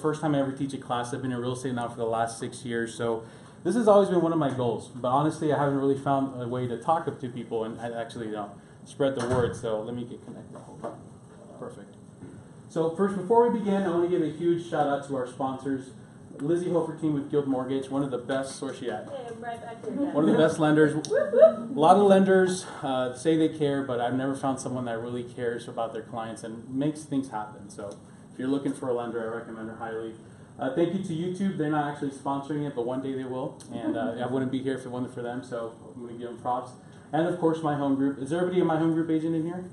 First time I ever teach a class. I've been in real estate now for the last 6 years, so this has always been one of my goals. But honestly, I haven't really found a way to talk to people and actually spread the word. So let me get connected. Hold on. Perfect. So first, before we begin, I want to give a huge shout out to our sponsors. Lizzie Hofer team with Guild Mortgage, one of the best, where's she at? Hey, I'm right back here. One of the best lenders. A lot of lenders say they care, but I've never found someone that really cares about their clients and makes things happen. So if you're looking for a lender, I recommend her highly. Thank you to YouTube. They're not actually sponsoring it, but one day they will. And I wouldn't be here if it wasn't for them, so I'm going to give them props. And of course, my home group. Is there everybody in my home group agent in here?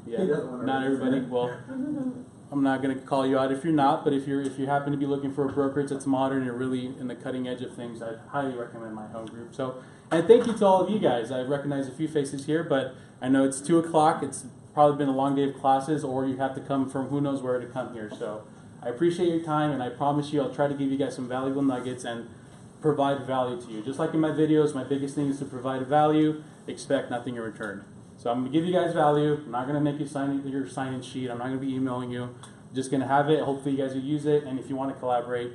Yeah, not everybody. Well, I'm not going to call you out if you're not, but if you happen to be looking for a brokerage that's modern and really in the cutting edge of things, I'd highly recommend my home group. So, and thank you to all of you guys. I recognize a few faces here, but I know it's 2 o'clock. It's probably been a long day of classes, or you have to come from who knows where to come here. So I appreciate your time, and I promise you I'll try to give you guys some valuable nuggets and provide value to you. Just like in my videos, my biggest thing is to provide value, expect nothing in return. So I'm going to give you guys value. I'm not going to make you sign your sign-in sheet. I'm not going to be emailing you. I'm just going to have it. Hopefully you guys will use it. And if you want to collaborate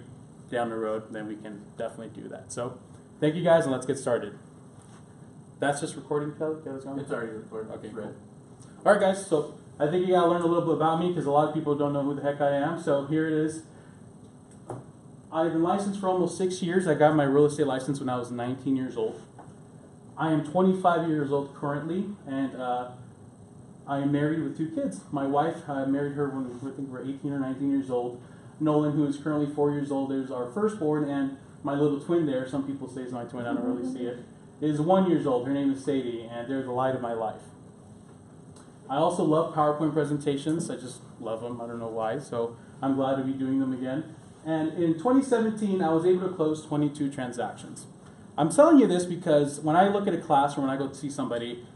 down the road, then we can definitely do that. So thank you guys, and let's get started. That's just recording, Kelly? It's already recorded. Okay, cool. All right, guys. So I think you got to learn a little bit about me because a lot of people don't know who the heck I am. So here it is. I've been licensed for almost 6 years. I got my real estate license when I was 19 years old. I am 25 years old currently, and I am married with 2 kids. My wife, I married her when I think we're 18 or 19 years old. Nolan, who is currently 4 years old, is our firstborn, and my little twin there, some people say it's my twin, I don't really see it, is 1 year old. Her name is Sadie, and they're the light of my life. I also love PowerPoint presentations. I just love them. I don't know why, so I'm glad to be doing them again. And in 2017, I was able to close 22 transactions. I'm telling you this because when I look at a class or when I go to see somebody,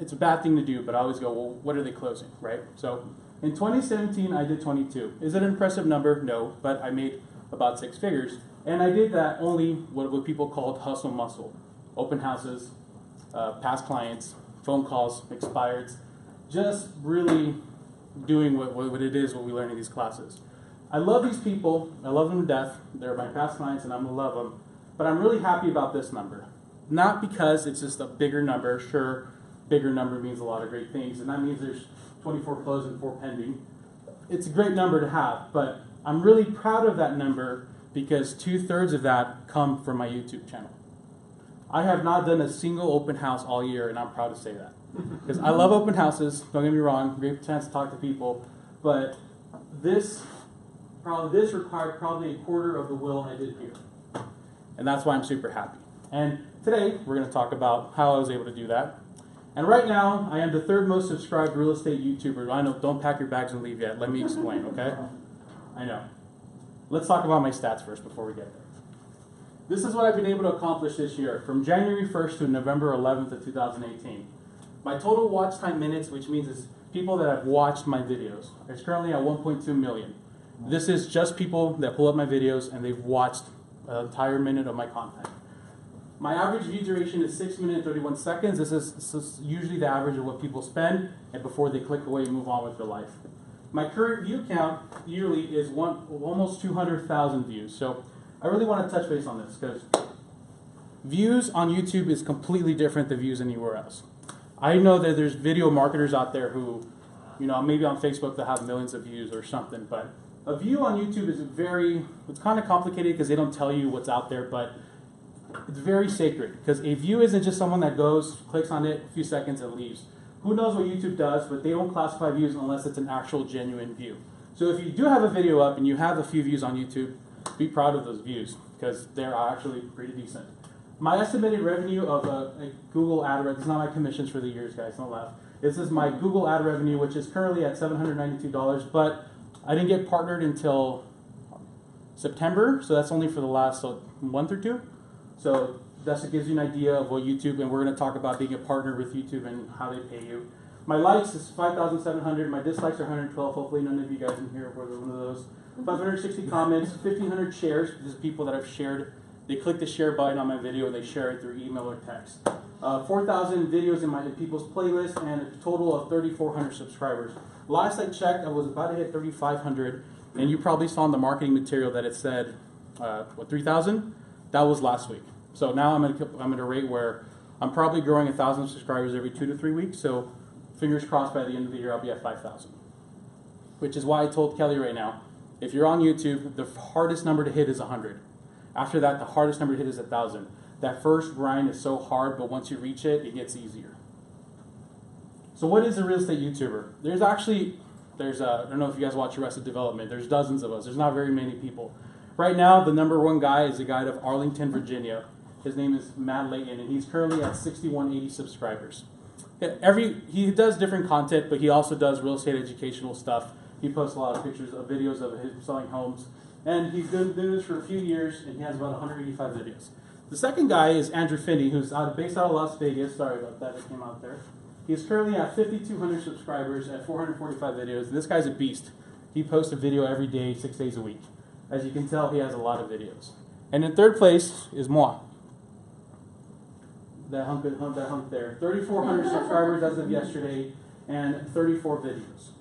it's a bad thing to do, but I always go, well, what are they closing, right? So in 2017, I did 22. Is it an impressive number? No, but I made about 6 figures. And I did that only what people called hustle muscle. Open houses, past clients, phone calls, expireds, just really doing what it is, what we learn in these classes. I love these people. I love them to death. They're my past clients, and I'm going to love them. But I'm really happy about this number. Not because it's just a bigger number. Sure, bigger number means a lot of great things, and that means there's 24 closed and 4 pending. It's a great number to have, but I'm really proud of that number because 2/3 of that come from my YouTube channel. I have not done a single open house all year, and I'm proud to say that. Because I love open houses, don't get me wrong, great chance to talk to people, but this required probably a quarter of the will I did here. And that's why I'm super happy. And today, we're going to talk about how I was able to do that. And right now, I am the 3rd most subscribed real estate YouTuber. I know, don't pack your bags and leave yet. Let me explain, okay? I know. Let's talk about my stats first before we get there. This is what I've been able to accomplish this year, from January 1st to November 11th of 2018. My total watch time minutes, which means it's people that have watched my videos, is currently at 1.2 million. This is just people that pull up my videos and they've watched an entire minute of my content. My average view duration is 6 minutes and 31 seconds. This is usually the average of what people spend and before they click away and move on with their life. My current view count yearly is almost 200,000 views. So I really want to touch base on this because views on YouTube is completely different than views anywhere else. I know that there's video marketers out there who, maybe on Facebook they'll have millions of views or something, but a view on YouTube is it's kind of complicated because they don't tell you what's out there, but it's very sacred because a view isn't just someone that goes, clicks on it, a few seconds and leaves. Who knows what YouTube does, but they don't classify views unless it's an actual genuine view. So if you do have a video up and you have a few views on YouTube, be proud of those views because they're actually pretty decent. My estimated revenue of a Google ad revenue, it's not my commissions for the years, guys, don't laugh. This is my Google ad revenue, which is currently at $792, but I didn't get partnered until September, so that's only for the last month or 2. So that gives you an idea of what YouTube, and we're going to talk about being a partner with YouTube and how they pay you. My likes is 5,700. My dislikes are 112. Hopefully none of you guys in here were one of those. 560 comments, 1,500 shares. This is people that have shared. They click the share button on my video and they share it through email or text. 4,000 videos in people's playlist and a total of 3,400 subscribers. Last I checked, I was about to hit 3,500. And you probably saw in the marketing material that it said, what, 3,000? That was last week. So now I'm at a rate where I'm probably growing 1,000 subscribers every 2 to 3 weeks. So fingers crossed by the end of the year I'll be at 5,000. Which is why I told Kelly right now, if you're on YouTube, the hardest number to hit is 100. After that, the hardest number to hit is 1,000. That first grind is so hard, but once you reach it, it gets easier. So what is a real estate YouTuber? There's I don't know if you guys watch Arrested Development, there's dozens of us, there's not very many people. Right now, the #1 guy is a guy out of Arlington, Virginia. His name is Matt Layton, and he's currently at 6,180 subscribers. He does different content, but he also does real estate educational stuff. He posts a lot of pictures of videos of him selling homes. And he's been doing this for a few years, and he has about 185 videos. The second guy is Andrew Finney, who's based out of Las Vegas. Sorry about that, it came out there. He's currently at 5,200 subscribers at 445 videos. This guy's a beast. He posts a video every day, 6 days a week. As you can tell, he has a lot of videos. And in third place is moi. That hunk there. 3,400 subscribers as of yesterday, and 34 videos.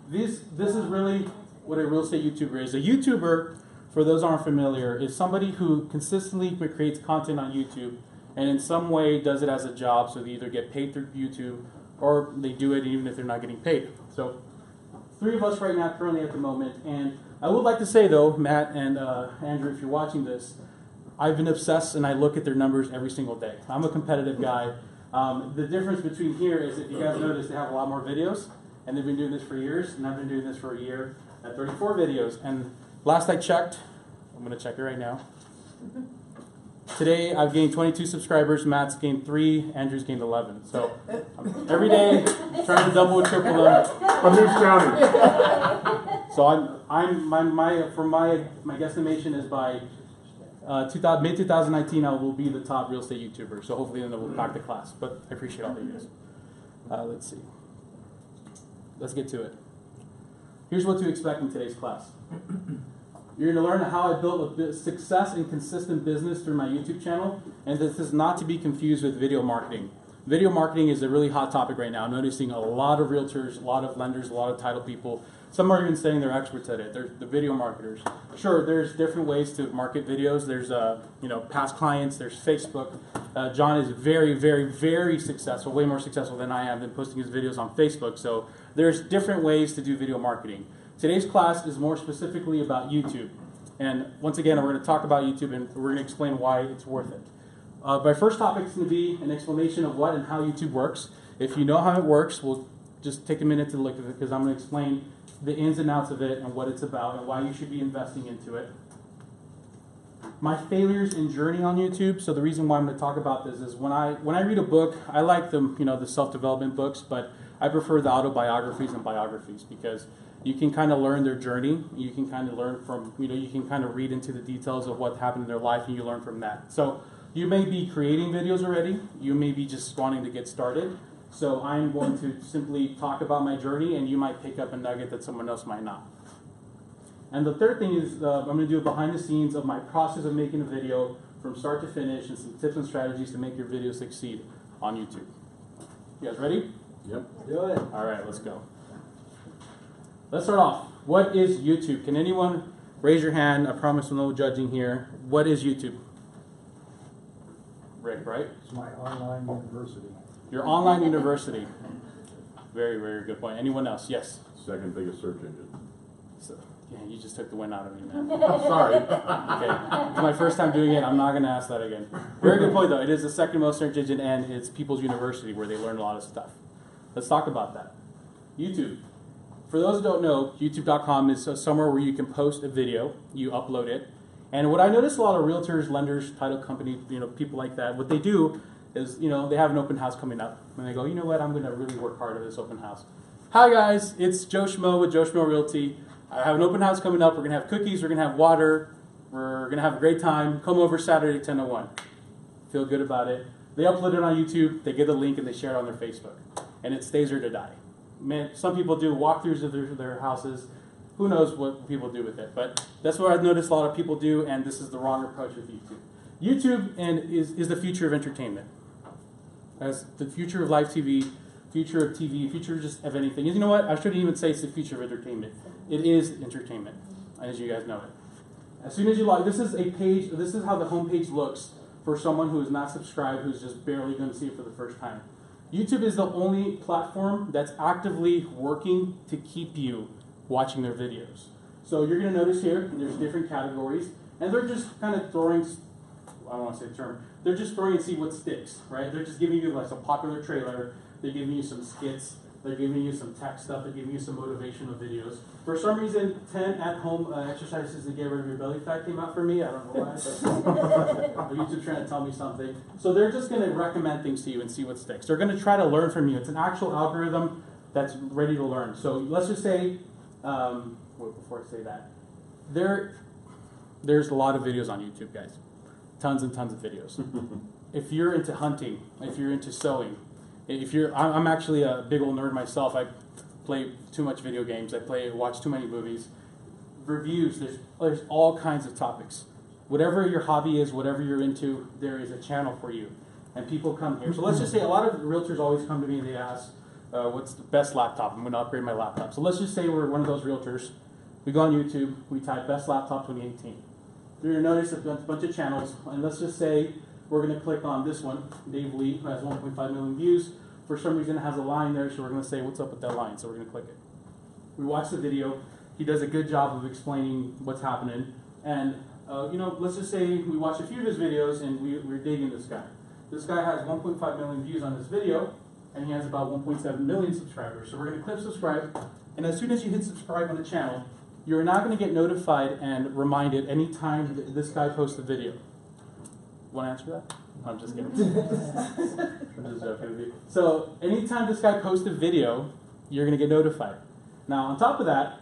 This is really what a real estate YouTuber is. A YouTuber, for those who aren't familiar, is somebody who consistently creates content on YouTube and in some way does it as a job, so they either get paid through YouTube or they do it even if they're not getting paid. So 3 of us right now currently at the moment, and I would like to say though, Matt and Andrew, if you're watching this, I've been obsessed and I look at their numbers every single day. I'm a competitive guy. The difference between here is, if you guys notice, they have a lot more videos, and they've been doing this for years, and I've been doing this for a year at 34 videos. And last I checked, I'm going to check it right now. Today I've gained 22 subscribers, Matt's gained 3, Andrew's gained 11. So every day trying to double and triple them. From East County. So my guesstimation is by mid-2019 I will be the top real estate YouTuber. So hopefully then we'll pack the class. But I appreciate all of you guys. Let's see. Let's get to it. Here's what to expect in today's class. You're going to learn how I built a success and consistent business through my YouTube channel, and this is not to be confused with video marketing. Video marketing is a really hot topic right now. I'm noticing a lot of realtors, a lot of lenders, a lot of title people. Some are even saying they're experts at it. They're the video marketers. Sure, there's different ways to market videos. There's past clients. There's Facebook. John is very, very, very successful, way more successful than I am in posting his videos on Facebook. So there's different ways to do video marketing. Today's class is more specifically about YouTube. And once again, we're going to talk about YouTube, and we're going to explain why it's worth it. My first topic is going to be an explanation of what and how YouTube works. If you know how it works, we'll just take a minute to look at it, because I'm going to explain the ins and outs of it and what it's about and why you should be investing into it. My failures and journey on YouTube. So the reason why I'm going to talk about this is when I read a book, I like the self-development books, but I prefer the autobiographies and biographies, because you can kind of learn their journey. You can kind of learn from, you can kind of read into the details of what happened in their life, and you learn from that. So you may be creating videos already. You may be just wanting to get started. So I'm going to simply talk about my journey, and you might pick up a nugget that someone else might not. And the third thing is I'm going to do a behind the scenes of my process of making a video from start to finish, and some tips and strategies to make your video succeed on YouTube. You guys ready? Yep. Do it. All right, let's go. Let's start off. What is YouTube? Can anyone raise your hand? I promise no judging here. What is YouTube? Rick, right? It's my online university. Your online university. Very, very good point. Anyone else? Yes. Second biggest search engine. So, yeah, you just took the wind out of me, man. I'm sorry. Okay, it's my first time doing it. I'm not going to ask that again. Very good point, though. It is the second most search engine, and it's people's university where they learn a lot of stuff. Let's talk about that. YouTube. For those who don't know, YouTube.com is somewhere where you can post a video, you upload it, and what I notice a lot of realtors, lenders, title company, people like that, what they do is, they have an open house coming up, and they go, you know what, I'm going to really work hard at this open house. Hi guys, it's Joe Schmo with Joe Schmo Realty. I have an open house coming up. We're going to have cookies, we're going to have water, we're going to have a great time. Come over Saturday 10:01. Feel good about it. They upload it on YouTube, they get the link, and they share it on their Facebook, and it stays there to die. Man, some people do walkthroughs of their houses. Who knows what people do with it? But that's what I've noticed a lot of people do, and this is the wrong approach with YouTube. YouTube is the future of entertainment. As the future of live TV, future of TV, future just of anything. And you know what? I shouldn't even say it's the future of entertainment. It is entertainment. as you guys know it. As soon as you log, this is a page, this is how the home page looks for someone who is not subscribed, who's just barely going to see it for the first time. YouTube is the only platform that's actively working to keep you watching their videos. So you're going to notice here, there's different categories, and they're just kind of throwing, I don't want to say the term, they're just throwing and see what sticks, right? They're just giving you like some popular trailer, they're giving you some skits, they're giving you some tech stuff, they're giving you some motivational videos. For some reason, 10 at-home exercises to get rid of your belly fat came out for me. I don't know why, but YouTube's trying to tell me something. So they're just going to recommend things to you and see what sticks. They're going to try to learn from you. It's an actual algorithm that's ready to learn. So let's just say, before I say that, there's a lot of videos on YouTube, guys. Tons and tons of videos. If you're into hunting, if you're into sewing, I'm actually a big old nerd myself. I play too much video games. Watch too many movies. Reviews. There's all kinds of topics. Whatever your hobby is, whatever you're into, there is a channel for you, and people come here. So let's just say a lot of realtors always come to me and they ask, "What's the best laptop? I'm going to upgrade my laptop." So let's just say we're one of those realtors. We go on YouTube. We type "best laptop 2018." You're going to notice a bunch of channels, and let's just say we're going to click on this one, Dave Lee, who has 1.5 million views. For some reason, it has a line there, so we're going to say, what's up with that line? So we're going to click it. We watch the video. He does a good job of explaining what's happening. And, let's just say we watch a few of his videos, and we're digging this guy. This guy has 1.5 million views on this video, and he has about 1.7 million subscribers. So we're going to click subscribe, and as soon as you hit subscribe on the channel, you're now going to get notified and reminded anytime this guy posts a video. Want to answer that? I'm just kidding. I'm just joking with you. So anytime this guy posts a video, you're going to get notified. Now, on top of that,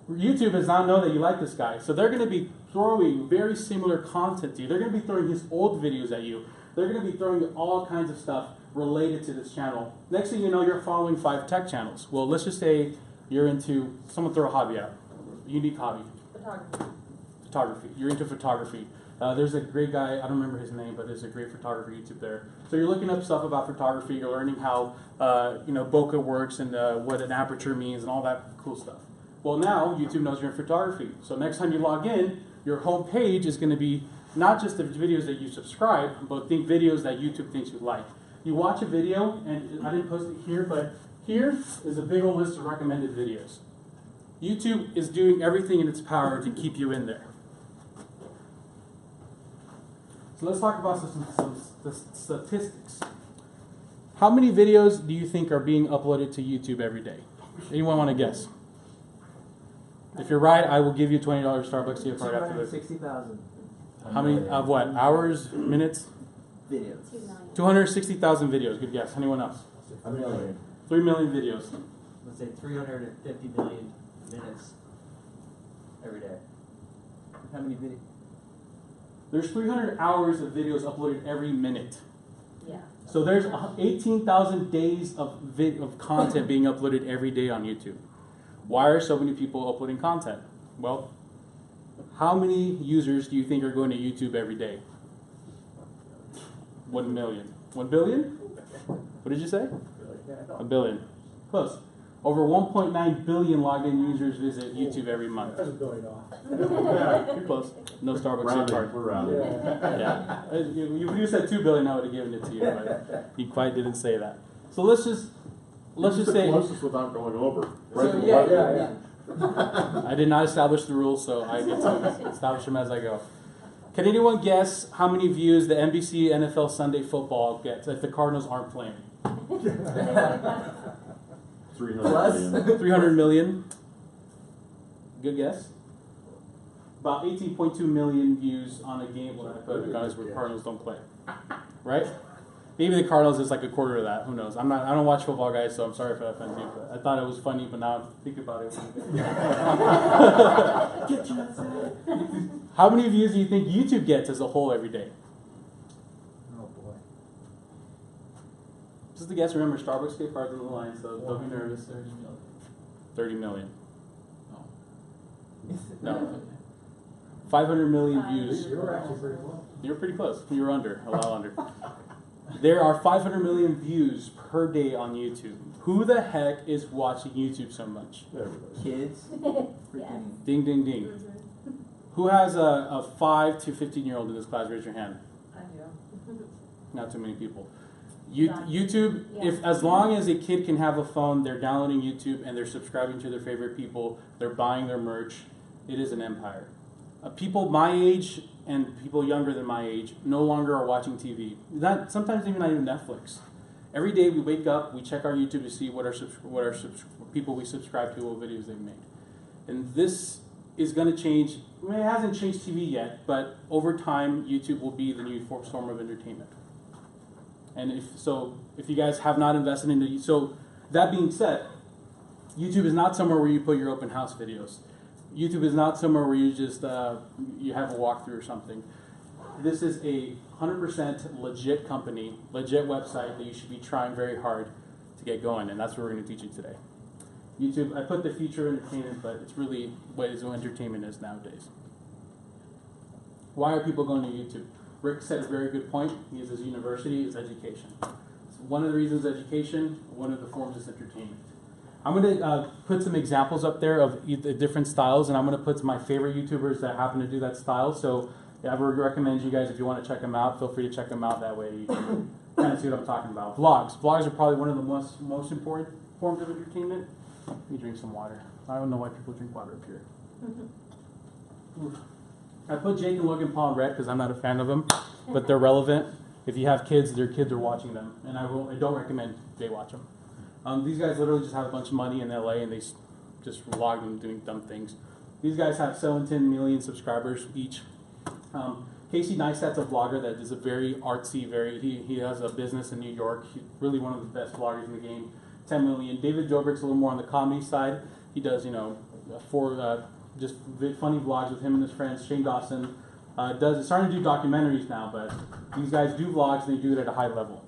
YouTube does not know that you like this guy, so they're going to be throwing very similar content to you. They're going to be throwing his old videos at you. They're going to be throwing all kinds of stuff related to this channel. Next thing you know, you're following 5 tech channels. Well, let's just say you're into, someone throw a hobby out. Unique hobby. Photography. You're into photography. There's a great guy, I don't remember his name, but there's a great photographer YouTube there. So you're looking up stuff about photography, you're learning how bokeh works and what an aperture means and all that cool stuff. Well, now YouTube knows you're in photography. So next time you log in, your home page is going to be not just the videos that you subscribe, but think videos that YouTube thinks you like. You watch a video, and I didn't post it here, but here is a big old list of recommended videos. YouTube is doing everything in its power to keep you in there. So let's talk about some statistics. How many videos do you think are being uploaded to YouTube every day? Anyone want to guess? If you're right, I will give you $20 Starbucks gift card after this. 260,000 How many, of what, hours, minutes? videos. 260,000 videos, good guess. Anyone else? 1 million. 3 million videos. Let's say 350 million minutes every day. How many videos? There's 300 hours of videos uploaded every minute. Yeah. So there's 18,000 days of content being uploaded every day on YouTube. Why are so many people uploading content? Well, how many users do you think are going to YouTube every day? 1 million. 1 billion? What did you say? A billion. Close. Over 1.9 billion logged in users visit YouTube every month. That's going off. Yeah, you're close. No Starbucks gift card. We're rounding. Yeah. If you said 2 billion, I would have given it to you, but he quite didn't say that. So let's just say. Closest without going over. So, Right. Yeah. I did not establish the rules, so I get to establish them as I go. Can anyone guess how many views the NBC NFL Sunday Football gets if the Cardinals aren't playing? 300 Plus? million. 300 million. Good guess. About 18.2 million views on a game where the Cardinals don't play. Right? Maybe the Cardinals is like a quarter of that. Who knows? I don't watch football, guys, so I'm sorry if I offended you. But I thought it was funny, but now I think about it. How many views do you think YouTube gets as a whole every day? Oh boy. Just a guess. Remember, Starbucks gift cards on the line, so don't be nervous. 30 million. No. 500 million views. You were actually pretty close. You were pretty close. You were under, a lot under. There are 500 million views per day on YouTube. Who the heck is watching YouTube so much? Everybody. Kids. Yes. Freaking. Ding, ding, ding. Mhm. Who has a 5 to 15-year-old in this class? Raise your hand. I do. Not too many people. None. YouTube, Yeah. if as long as a kid can have a phone, they're downloading YouTube and they're subscribing to their favorite people, they're buying their merch, it is an empire. People my age and people younger than my age no longer are watching TV. Sometimes even not even Netflix. Every day we wake up, we check our YouTube to see what people we subscribe to, what videos they've made. And this is going to change. I mean, it hasn't changed TV yet, but over time, YouTube will be the new form of entertainment. And if you guys have not invested into, so that being said, YouTube is not somewhere where you put your open house videos. YouTube is not somewhere where you just you have a walkthrough or something. This is a 100% legit company, legit website that you should be trying very hard to get going, and that's what we're going to teach you today. YouTube, I put the future of entertainment, but it's really what entertainment is nowadays. Why are people going to YouTube? Rick said a very good point. He is his university, is education. So one of the reasons education, one of the forms is entertainment. I'm going to put some examples up there of the different styles, and I'm going to put my favorite YouTubers that happen to do that style. So I would recommend you guys, if you want to check them out, feel free to check them out. That way you can kind of see what I'm talking about. Vlogs. Vlogs are probably one of the most important forms of entertainment. Let me drink some water. I don't know why people drink water up here. I put Jake and Logan Paul in red because I'm not a fan of them, but they're relevant. If you have kids, their kids are watching them, and I don't recommend they watch them. These guys literally just have a bunch of money in LA, and they just vlog them doing dumb things. These guys have 17 million subscribers each. Casey Neistat's a vlogger that is a very artsy, he has a business in New York. He's really one of the best vloggers in the game. 10 million. David Dobrik's a little more on the comedy side. He does, just funny vlogs with him and his friends. Shane Dawson is starting to do documentaries now, but these guys do vlogs and they do it at a high level.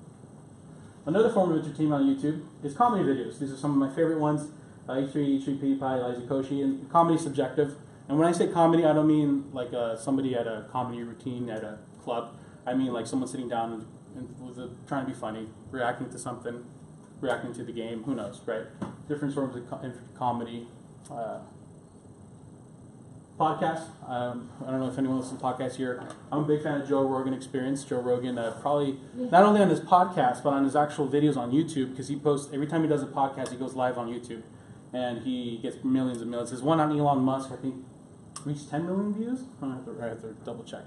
Another form of entertainment on YouTube is comedy videos. These are some of my favorite ones. E3, PewDiePie, Liza Koshy, and comedy is subjective. And when I say comedy, I don't mean like somebody at a comedy routine at a club. I mean like someone sitting down and trying to be funny, reacting to something, reacting to the game. Who knows, right? Different forms of comedy. Podcast. I don't know if anyone listens to podcasts here. I'm a big fan of Joe Rogan Experience. Joe Rogan, probably not only on his podcast, but on his actual videos on YouTube, because he posts, every time he does a podcast, he goes live on YouTube. And he gets millions and millions. His one on Elon Musk, I think, reached 10 million views? I have to double check.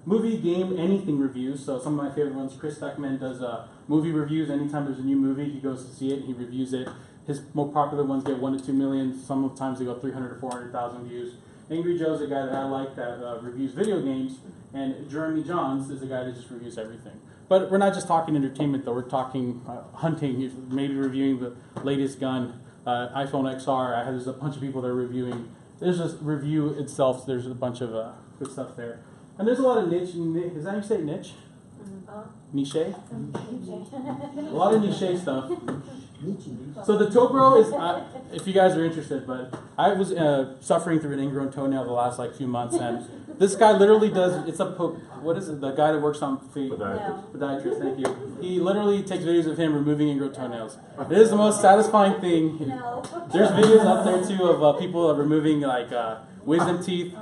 Movie, game, anything reviews. So some of my favorite ones, Chris Beckman does movie reviews. Anytime there's a new movie, he goes to see it and he reviews it. His more popular ones get 1 to 2 million. Sometimes they go 300 to 400,000 views. Angry Joe's a guy that I like that reviews video games, and Jeremy Johns is a guy that just reviews everything. But we're not just talking entertainment, though. We're talking hunting, maybe reviewing the latest gun, iPhone XR. There's a bunch of people that are reviewing. There's just review itself. There's a bunch of good stuff there. And there's a lot of niche. Is that how you say niche? Niche? A lot of niche stuff. So the Tobro is, if you guys are interested, but I was suffering through an ingrown toenail the last few months, and this guy literally does, what is it, the guy that works on feet? Podiatrist, thank you. He literally takes videos of him removing ingrown toenails. It is the most satisfying thing. No. There's videos up there too of people removing wisdom teeth.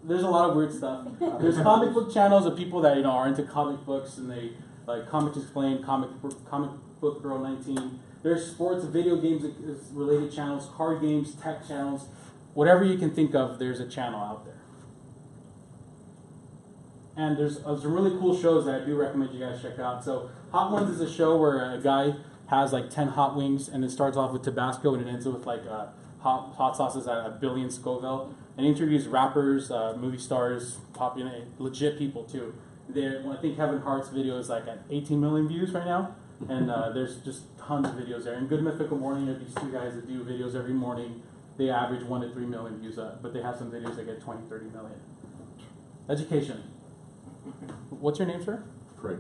There's a lot of weird stuff. There's comic book channels of people that are into comic books, and they like Comics Explained, comic book Girl 19. There's sports and video games related channels, card games, tech channels, whatever you can think of. There's a channel out there, and there's some really cool shows that I do recommend you guys check out. So Hot Ones is a show where a guy has 10 hot wings, and it starts off with Tabasco and it ends with hot sauces at 1 billion Scoville. And he interviews rappers, movie stars, legit people too. I think Kevin Hart's video is at 18 million views right now, and there's just tons of videos there. And Good Mythical Morning are these two guys that do videos every morning. They average 1 to 3 million views up, but they have some videos that get 20, 30 million. Education. What's your name, sir? Craig.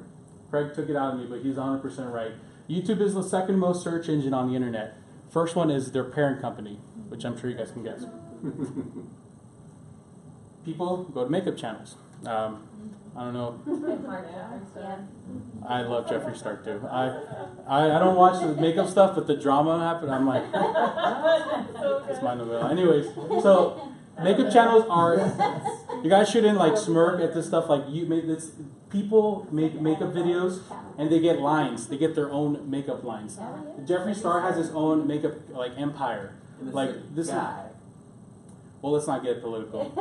Craig took it out of me, but he's 100% right. YouTube is the second most search engine on the internet. First one is their parent company, which I'm sure you guys can guess. people go to makeup channels. I don't know. Yeah. I love Jeffree Star too. I don't watch the makeup stuff, but the drama happened. I'm like, it's my novella. Anyways, so makeup channels are. You guys shouldn't like smirk at this stuff. Like you made this. People make makeup videos and they get lines. They get their own makeup lines. Jeffree Star has his own makeup like empire. And Like this. guy. Well, let's not get political.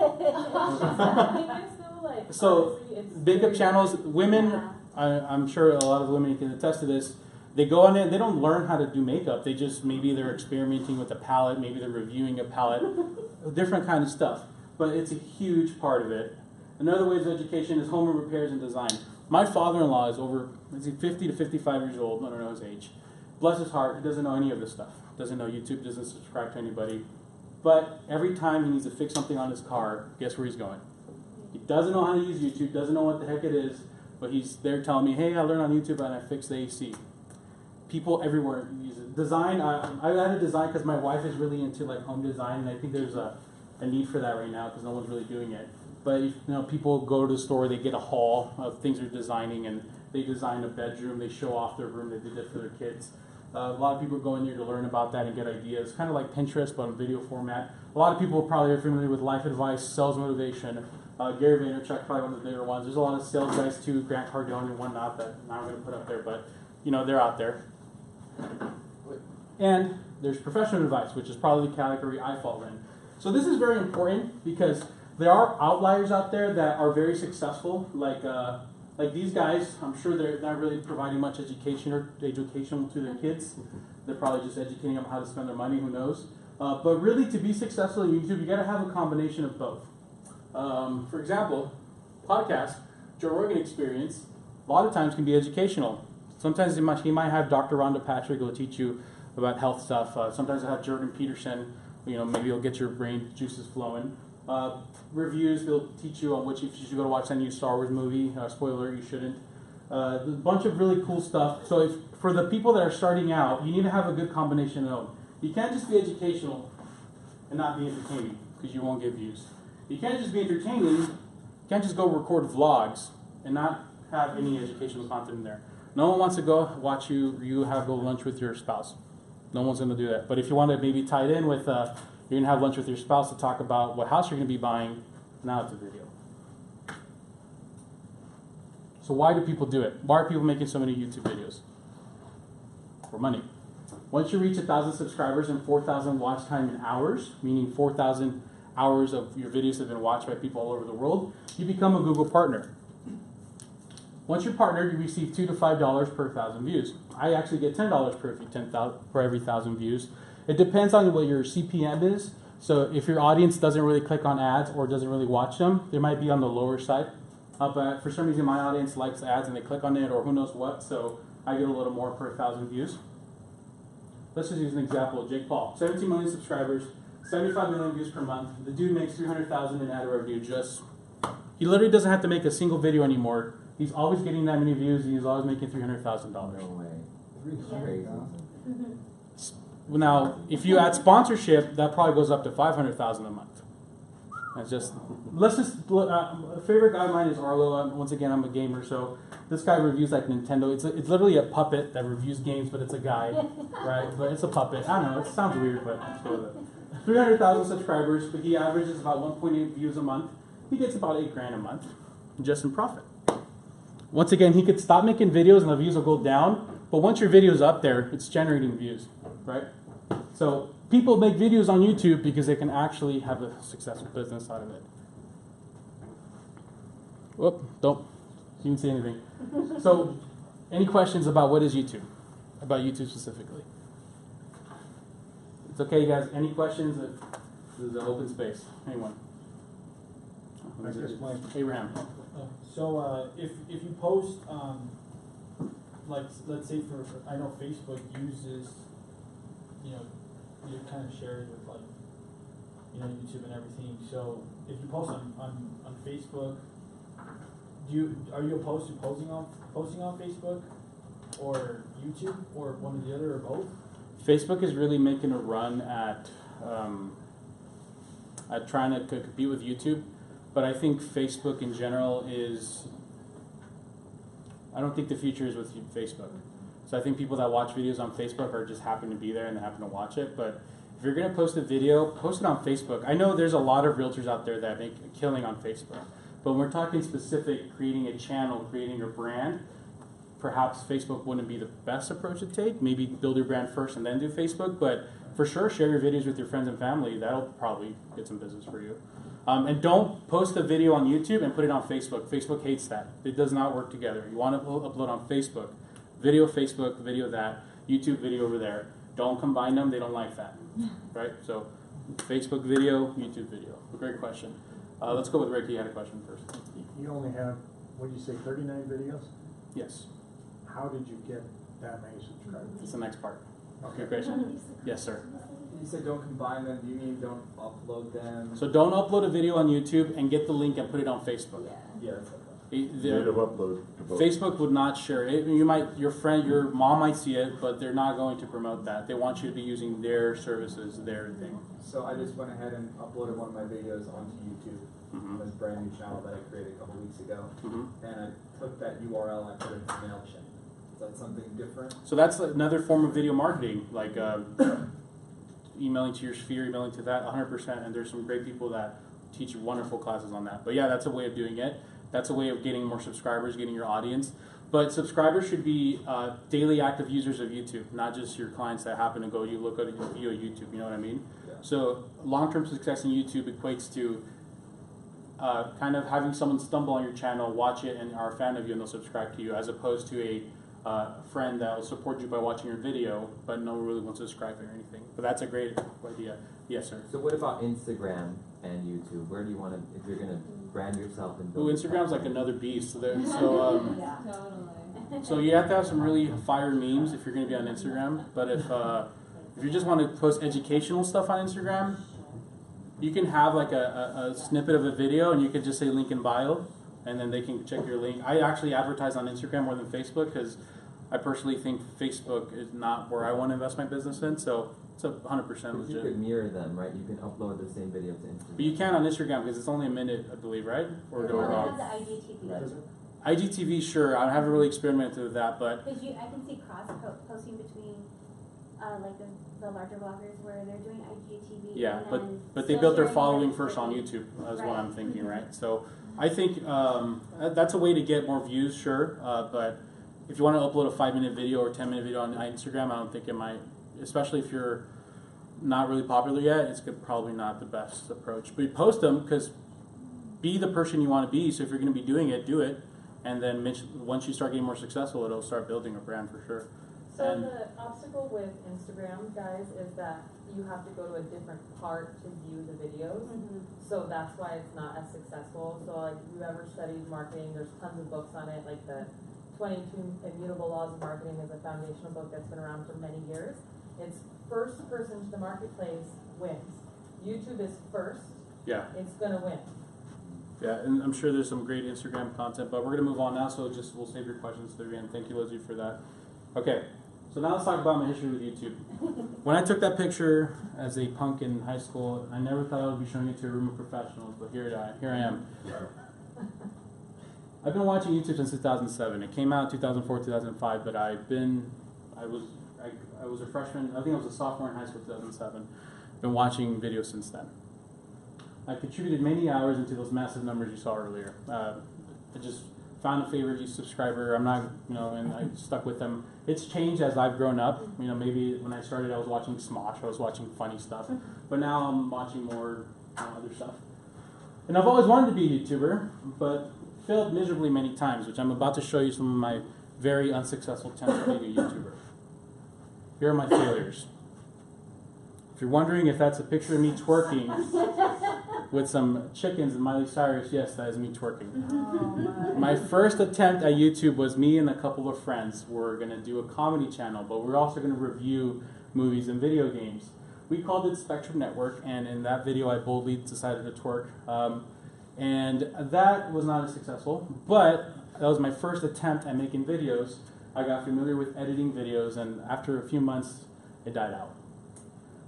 Like, So, honestly, it's makeup very- channels, women, I'm sure a lot of women can attest to this. They go on it, they don't learn how to do makeup. They just, maybe they're experimenting with a palette, maybe they're reviewing a palette, different kind of stuff. But it's a huge part of it. Another way of education is home repairs and design. My father-in-law is over, is he 50 to 55 years old? I don't know his age. Bless his heart, he doesn't know any of this stuff. Doesn't know YouTube, doesn't subscribe to anybody. But every time he needs to fix something on his car, guess where he's going? He doesn't know how to use YouTube, doesn't know what the heck it is, but he's there telling me, hey, I learned on YouTube and I fixed the AC. People everywhere use it. Design, I added design because my wife is really into like home design, and I think there's a need for that right now because no one's really doing it. But if, people go to the store, they get a haul of things they're designing, and they design a bedroom, they show off their room, they did it for their kids. A lot of people go in there to learn about that and get ideas, kind of like Pinterest, but in video format. A lot of people probably are familiar with life advice, sales motivation. Gary Vaynerchuk, probably one of the bigger ones. There's a lot of sales guys too, Grant Cardone and whatnot, that I'm not going to put up there, but they're out there. And there's professional advice, which is probably the category I fall in. So this is very important because there are outliers out there that are very successful, like these guys. I'm sure they're not really providing much education to their kids. They're probably just educating them how to spend their money, who knows. But really, to be successful in YouTube, you got to have a combination of both. For example, podcast, Joe Rogan Experience, a lot of times can be educational. Sometimes he might have Dr. Rhonda Patrick who will teach you about health stuff. Sometimes I have Jordan Peterson, maybe you'll get your brain juices flowing. Reviews, they'll teach you on which if you should go to watch that new Star Wars movie. Spoiler, you shouldn't. A bunch of really cool stuff. So for the people that are starting out, you need to have a good combination of them. You can't just be educational and not be entertaining because you won't get views. You can't just be entertaining, you can't just go record vlogs and not have any educational content in there. No one wants to go watch you go lunch with your spouse. No one's going to do that. But if you want to maybe tie it in with, you're going to have lunch with your spouse to talk about what house you're going to be buying, now it's a video. So why do people do it? Why are people making so many YouTube videos? For money. Once you reach 1,000 subscribers and 4,000 watch time in hours, meaning 4,000 hours of your videos have been watched by people all over the world, you become a Google partner. Once you're partnered, you receive $2 to $5 per 1,000 views. I actually get $10 per every 1,000 views. It depends on what your CPM is. So if your audience doesn't really click on ads or doesn't really watch them, they might be on the lower side. But for some reason, my audience likes ads and they click on it or who knows what, so I get a little more per 1,000 views. Let's just use an example. Jake Paul, 17 million subscribers, 75 million views per month. The dude makes $300,000 in ad revenue. He literally doesn't have to make a single video anymore. He's always getting that many views, and he's always making $300,000. No way. 300,000. Now, if you add sponsorship, that probably goes up to $500,000 a month. That's just, a favorite guy of mine is Arlo. Once again, I'm a gamer, so this guy reviews like Nintendo. It's literally a puppet that reviews games, but it's a guy, right? But it's a puppet. I don't know, it sounds weird, but let's go with it. 300,000 subscribers, but he averages about 1.8 views a month. He gets about $8,000 a month, just in profit. Once again, he could stop making videos and the views will go down, but once your video's up there, it's generating views, right? So people make videos on YouTube because they can actually have a successful business out of it. Whoop, you didn't say anything. So, any questions about what is YouTube? About YouTube specifically? It's okay, you guys. Any questions? This is an open space. Anyone? I guess mine. Abraham. So if you post, like let's say I know Facebook uses, you kind of share it with like, YouTube and everything. So if you post on Facebook, are you opposed to posting on Facebook or YouTube or one or the other or both? Facebook is really making a run at trying to compete with YouTube. but I think Facebook in general is, I don't think the future is with Facebook. So I think people that watch videos on Facebook are just happen to be there and they happen to watch it. But if you're going to post a video, post it on Facebook. I know there's a lot of realtors out there that make a killing on Facebook. But when we're talking specific, creating a channel, creating a brand, perhaps Facebook wouldn't be the best approach to take. Maybe build your brand first and then do Facebook. But for sure, share your videos with your friends and family. That'll probably get some business for you. And don't post a video on YouTube and put it on Facebook. Facebook hates that. It does not work together. You want to upload on Facebook. Video Facebook, video that, YouTube video over there. Don't combine them, they don't like that. Right? So Facebook video, YouTube video. Great question. Let's go with Ricky. You had a question first. You only have, what did you say, 39 videos? Yes. How did you get that many subscribers? That's the next part. Okay. Good question. Yes, sir. You said don't combine them. Do you mean don't upload them? So don't upload a video on YouTube and get the link and put it on Facebook. Yeah, that's okay. Native upload. to both. Facebook would not share it. You might, your friend, your mom might see it, but they're not going to promote that. They want you to be using their services, their thing. So I just went ahead and uploaded one of my videos onto YouTube on this brand new channel that I created a couple weeks ago, and I took that URL and I put it into MailChimp. Is that something different? So that's another form of video marketing, like emailing to your sphere, emailing to that, 100%. And there's some great people that teach wonderful classes on that. But yeah, that's a way of doing it. That's a way of getting more subscribers, getting your audience. But subscribers should be daily active users of YouTube, not just your clients that happen to go, you look at a video on YouTube, you know what I mean? Yeah. So long-term success in YouTube equates to kind of having someone stumble on your channel, watch it, and are a fan of you, and they'll subscribe to you, as opposed to a friend that will support you by watching your video, but no one really wants to subscribe or anything. But that's a great idea. Yes, sir. So what about Instagram and YouTube? Where do you want to, if you're going to brand yourself and Ooh, build? Instagram's like another beast. So, Yeah, totally. so you have to have some really fire memes if you're going to be on Instagram. But if you just want to post educational stuff on Instagram, you can have like a snippet of a video, and you can just say link in bio, and then they can check your link. I actually advertise on Instagram more than Facebook because I personally think Facebook is not where I want to invest my business in. So it's 100% Because you legit. could mirror them, right? You can upload the same video to Instagram. But you can on Instagram because it's only a minute, I believe, right? Or do I Well, wrong? they have the IGTV. IGTV, sure. I haven't really experimented with that, but Because I can see posting between like the larger bloggers where they're doing IGTV. yeah, and but then they still built their sharing following their first on video. YouTube. That's what Right. I'm thinking, right? So I think that's a way to get more views, sure. But if you want to upload a 5-minute video or 10-minute video on Instagram, I don't think it might, especially if you're not really popular yet, it's probably not the best approach. But post them, because be the person you want to be. So if you're going to be doing it, do it. And then once you start getting more successful, it'll start building a brand for sure. So And- the obstacle with Instagram, guys, is that you have to go to a different part to view the videos. So that's why it's not as successful. So like if you ever studied marketing, there's tons of books on it, like the 22 Immutable Laws of Marketing is a foundational book that's been around for many years. It's first person to the marketplace wins. YouTube is first, Yeah. it's gonna win. Yeah, and I'm sure there's some great Instagram content, but we're going to move on now, so we'll save your questions to the end. Thank you, Lizzie, for that. Okay, so now let's talk about my history with YouTube. When I took that picture as a punk in high school, I never thought I would be showing it to a room of professionals, but here I am. I've been watching YouTube since 2007. It came out in 2004, 2005, but I was a freshman, I think I was a sophomore in high school in 2007. Been watching videos since then. I contributed many hours into those massive numbers you saw earlier. I just found a favorite subscriber. I'm not, and I stuck with them. It's changed as I've grown up. Maybe when I started, I was watching Smosh. I was watching funny stuff, but now I'm watching more other stuff. And I've always wanted to be a YouTuber, but failed miserably many times, which I'm about to show you some of my very unsuccessful attempts at being a YouTuber. Here are my failures. If you're wondering if that's a picture of me twerking with some chickens and Miley Cyrus, yes, that is me twerking. My first attempt at YouTube was me and a couple of friends were going to do a comedy channel, but we were also going to review movies and video games. We called it Spectrum Network, and in that video I boldly decided to twerk. And that was not as successful, but that was my first attempt at making videos. I got familiar with editing videos, and after a few months, it died out.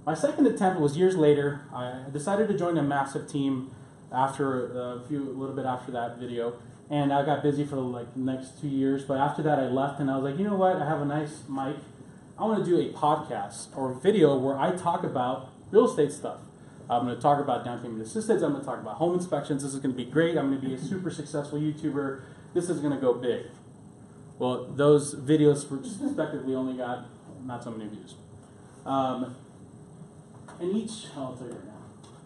My second attempt was years later. I decided to join a massive team after a little bit after that video, and I got busy for like the next 2 years. But after that, I left, and I was like, you know what? I have a nice mic. I want to do a podcast or video where I talk about real estate stuff. I'm going to talk about down payment assistance. I'm going to talk about home inspections. This is going to be great. I'm going to be a super successful YouTuber. This is going to go big. Well, those videos respectively only got not so many views. And I'll tell you right now.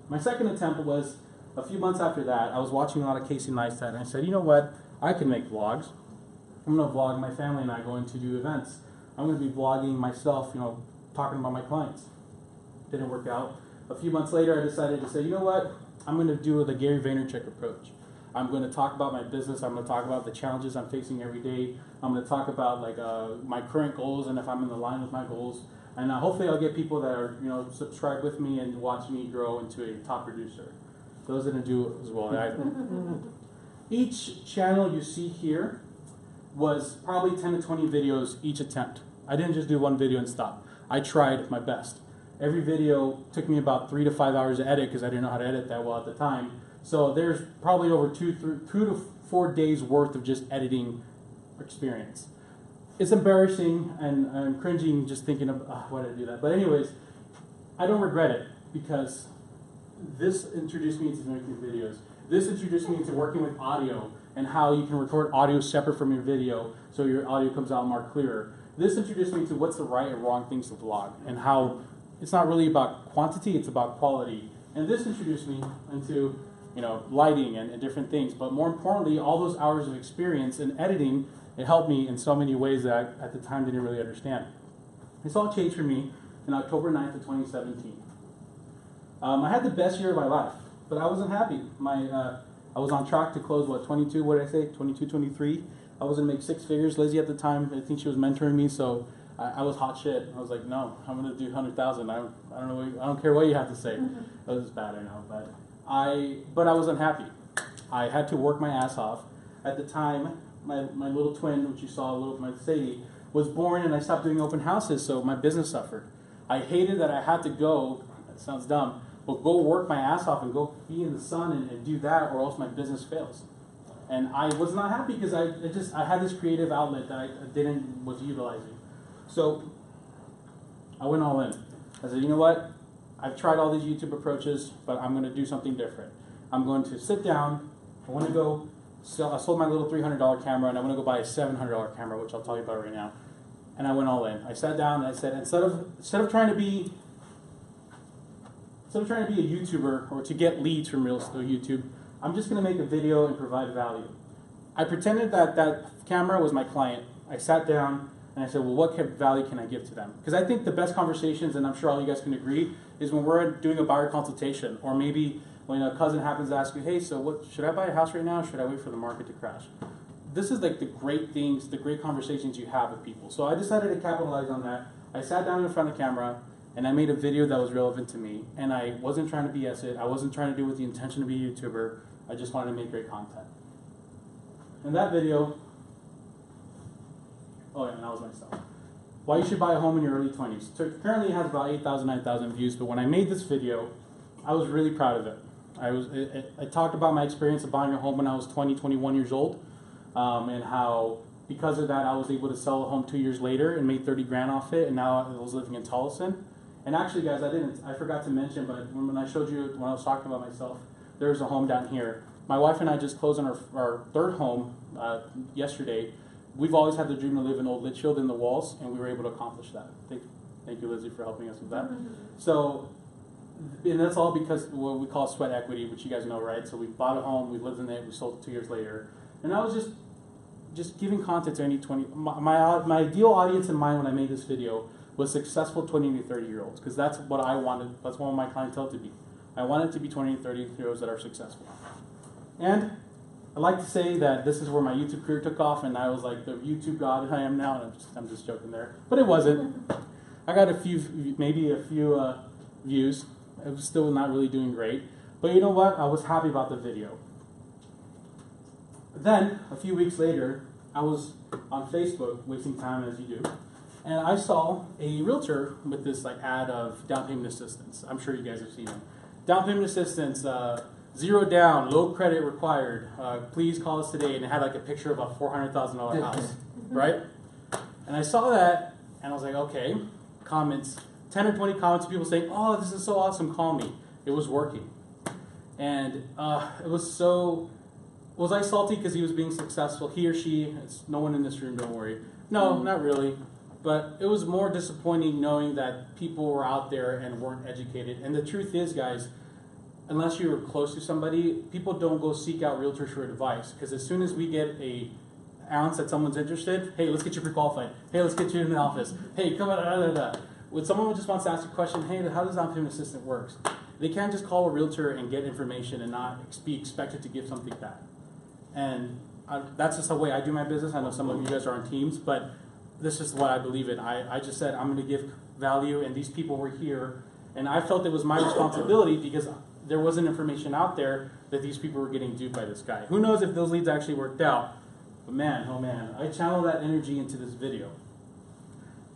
My second attempt was a few months after that. I was watching a lot of Casey Neistat, and I said, you know what? I can make vlogs. I'm going to vlog my family and I going to do events. I'm going to be vlogging myself, talking about my clients. Didn't work out. A few months later, I decided to say, you know what? I'm going to do the Gary Vaynerchuk approach. I'm going to talk about my business. I'm going to talk about the challenges I'm facing every day. I'm going to talk about my current goals and if I'm in the line with my goals. And hopefully I'll get people that are subscribe with me and watch me grow into a top producer. Those didn't do as well. Each channel you see here was probably 10 to 20 videos each attempt. I didn't just do one video and stop. I tried my best. Every video took me about 3 to 5 hours to edit because I didn't know how to edit that well at the time. So there's probably over 2 to 4 days worth of just editing experience. It's embarrassing and I'm cringing just thinking of why did I do that. But anyways, I don't regret it because this introduced me to making videos. This introduced me to working with audio and how you can record audio separate from your video so your audio comes out more clearer. This introduced me to what's the right and wrong things to vlog and how it's not really about quantity, it's about quality. And this introduced me into lighting and different things. But more importantly, all those hours of experience in editing, it helped me in so many ways that I, at the time, didn't really understand. This all changed for me in October 9th of 2017. I had the best year of my life, but I wasn't happy. I was on track to close, 22, what did I say, 22, 23. I was going to make 6 figures. Lizzie at the time, I think she was mentoring me, so I was hot shit. I was like, no, I'm going to do 100,000. I don't know. I don't care what you have to say. It was bad, I know, but I was unhappy. I had to work my ass off. At the time, my little twin, which you saw a little, my Sadie, was born, and I stopped doing open houses, so my business suffered. I hated that I had to go. That sounds dumb, but go work my ass off and go be in the sun and do that, or else my business fails. And I was not happy because I had this creative outlet that I was utilizing. So I went all in. I said, you know what? I've tried all these YouTube approaches, but I'm going to do something different. I'm going to sit down. I want to go sell. I sold my little $300 camera, and I want to go buy a $700 camera, which I'll tell you about right now. And I went all in. I sat down and I said, instead of trying to be a YouTuber or to get leads from real estate YouTube, I'm just going to make a video and provide value. I pretended that camera was my client. I sat down and I said, well, what value can I give to them? Because I think the best conversations, and I'm sure all you guys can agree, is when we're doing a buyer consultation, or maybe when a cousin happens to ask you, hey, so should I buy a house right now, or should I wait for the market to crash? This is like the great things, the great conversations you have with people. So I decided to capitalize on that. I sat down in front of the camera, and I made a video that was relevant to me, and I wasn't trying to BS it. I wasn't trying to do it with the intention to be a YouTuber. I just wanted to make great content. And that video, and that was myself. Why you should buy a home in your early 20s. So currently it has about 8,000, 9,000 views, but when I made this video, I was really proud of it. I talked about my experience of buying a home when I was 20, 21 years old, and how because of that I was able to sell a home 2 years later and made 30 grand off it, and now I was living in Tolleson. And actually, guys, I forgot to mention, but when I showed you, when I was talking about myself, there's a home down here. My wife and I just closed on our third home yesterday. We've always had the dream to live in Old Litchfield in the walls, and we were able to accomplish that. Thank you, Lizzie, for helping us with that. So, and that's all because what we call sweat equity, which you guys know, right? So we bought a home, we lived in it, we sold it 2 years later. And I was just giving content to any 20, my ideal audience in mind when I made this video was successful 20 to 30 year olds, because that's what I wanted, that's what my clientele to be. I wanted to be 20 to 30 year olds that are successful. And I like to say that this is where my YouTube career took off, and I was like the YouTube god I am now, and I'm just joking there. But it wasn't. I got maybe a few views. I was still not really doing great. But you know what? I was happy about the video. Then, a few weeks later, I was on Facebook, wasting time as you do, and I saw a realtor with this ad of down payment assistance. I'm sure you guys have seen it. Down payment assistance, 0 down, low credit required. Please call us today. And it had like a picture of a $400,000 house, right? And I saw that, and I was like, okay. Comments, 10 or 20 comments of people saying, oh, this is so awesome, call me. It was working. And it was so, was I salty because he was being successful? He or she, it's no one in this room, don't worry. No, not really. But it was more disappointing knowing that people were out there and weren't educated. And the truth is, guys, unless you're close to somebody, people don't go seek out realtors for advice. Because as soon as we get an ounce that someone's interested, hey, let's get you pre-qualified. Hey, let's get you in the office. Hey, come on, When someone just wants to ask a question, hey, how does down payment assistant works? They can't just call a realtor and get information and not be expected to give something back. And that's just the way I do my business. I know some of you guys are on teams, but this is what I believe in. I just said I'm going to give value, and these people were here, and I felt it was my responsibility because there wasn't information out there that these people were getting duped by this guy. Who knows if those leads actually worked out? But man, oh man, I channel that energy into this video.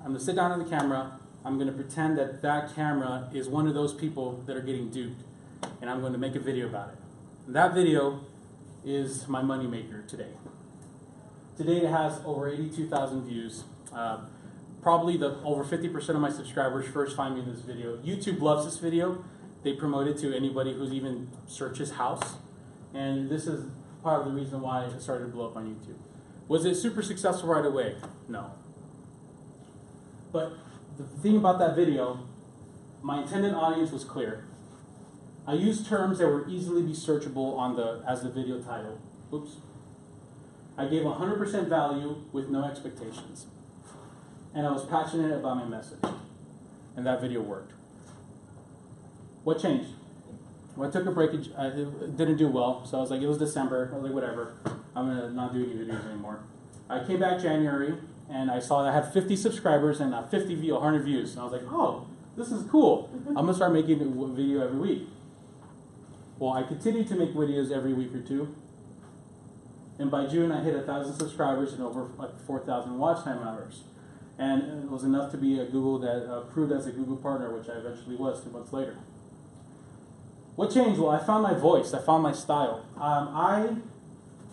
I'm going to sit down on the camera. I'm going to pretend that that camera is one of those people that are getting duped, and I'm going to make a video about it. And that video is my moneymaker today. Today it has over 82,000 views. Probably over 50% of my subscribers first find me in this video. YouTube loves this video. They promote it to anybody who's even searches house. And this is part of the reason why it started to blow up on YouTube. Was it super successful right away? No. But the thing about that video, my intended audience was clear. I used terms that were easily be searchable on as the video title. Oops. I gave 100% value with no expectations. And I was passionate about my message. And that video worked. What changed? Well, I took a break. It didn't do well. So I was like, it was December. I was like, whatever. I'm going to not do any videos anymore. I came back January, and I saw that I had 50 subscribers and 100 views. And I was like, oh, this is cool. I'm going to start making a video every week. Well, I continued to make videos every week or two. And by June, I hit 1,000 subscribers and over 4,000 watch time hours. And it was enough to be approved as a Google partner, which I eventually was 2 months later. What changed? Well, I found my voice. I found my style. I'll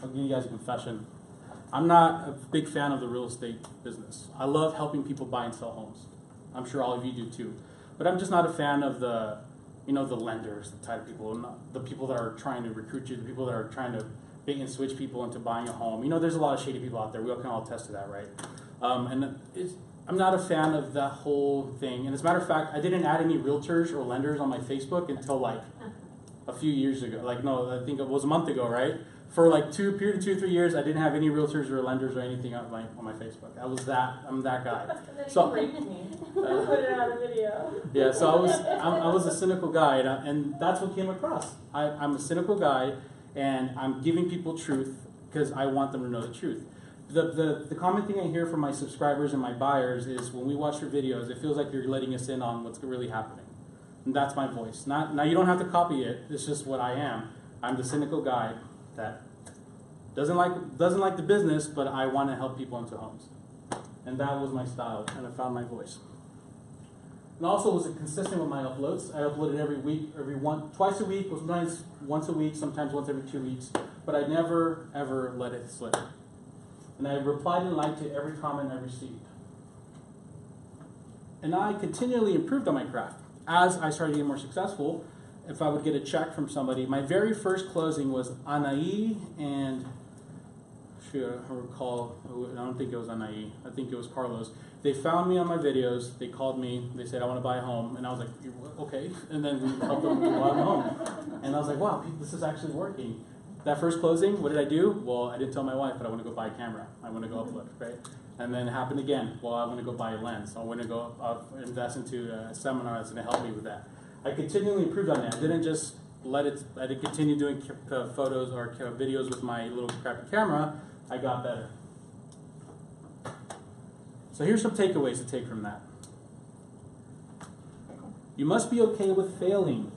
give you guys a confession. I'm not a big fan of the real estate business. I love helping people buy and sell homes. I'm sure all of you do too. But I'm just not a fan of the lenders, the type of people, the people that are trying to recruit you, the people that are trying to bait and switch people into buying a home. There's a lot of shady people out there. We can all attest to that, right? I'm not a fan of that whole thing. And as a matter of fact, I didn't add any realtors or lenders on my Facebook until like a few years ago. I think it was a month ago, right? For like a period of 2 or 3 years, I didn't have any realtors or lenders or anything on my Facebook. I'm that guy. So raped me. Put it on a video. Yeah, so I was a cynical guy, and that's what came across. I'm a cynical guy, and I'm giving people truth because I want them to know the truth. The common thing I hear from my subscribers and my buyers is when we watch your videos, it feels like you're letting us in on what's really happening. And that's my voice. Now you don't have to copy it. It's just what I am. I'm the cynical guy that doesn't like the business, but I want to help people into homes. And that was my style, and I found my voice. And also was consistent with my uploads. I uploaded every week, twice a week, sometimes once a week, sometimes once every 2 weeks. But I never, ever let it slip. And I replied and liked to every comment I received. And I continually improved on my craft. As I started getting more successful, if I would get a check from somebody, my very first closing was Anaí and, I recall, I don't think it was Anaí, I think it was Carlos. They found me on my videos, they called me, they said, I want to buy a home, and I was like, okay, and then we helped them buy a home. And I was like, wow, this is actually working. That first closing, what did I do? Well, I didn't tell my wife, but I want to go buy a camera. I want to go upload, right? And then it happened again. Well, I want to go buy a lens. I want to go invest into a seminar that's going to help me with that. I continually improved on that. I didn't just let it, I didn't continue doing photos or videos with my little crappy camera. I got better. So here's some takeaways to take from that. You must be okay with failing.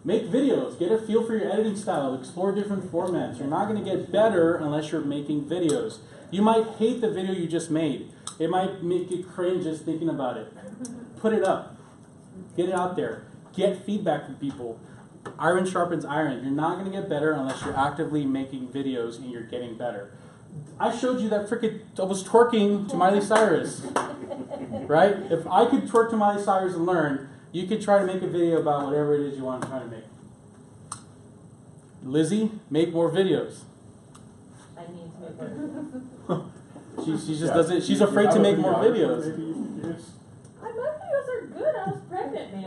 Make videos. Get a feel for your editing style. Explore different formats. You're not going to get better unless you're making videos. You might hate the video you just made. It might make you cringe just thinking about it. Put it up. Get it out there. Get feedback from people. iron sharpens iron. You're not going to get better unless you're actively making videos and you're getting better. I showed you that frickin' I was twerking to Miley Cyrus, right? If I could twerk to Miley Cyrus and learn, you could try to make a video about whatever it is you want to try to make. Lizzie, make more videos. I need to make more videos. She just doesn't. She's afraid to make more videos. Maybe you can use. My videos are good. I was pregnant, man.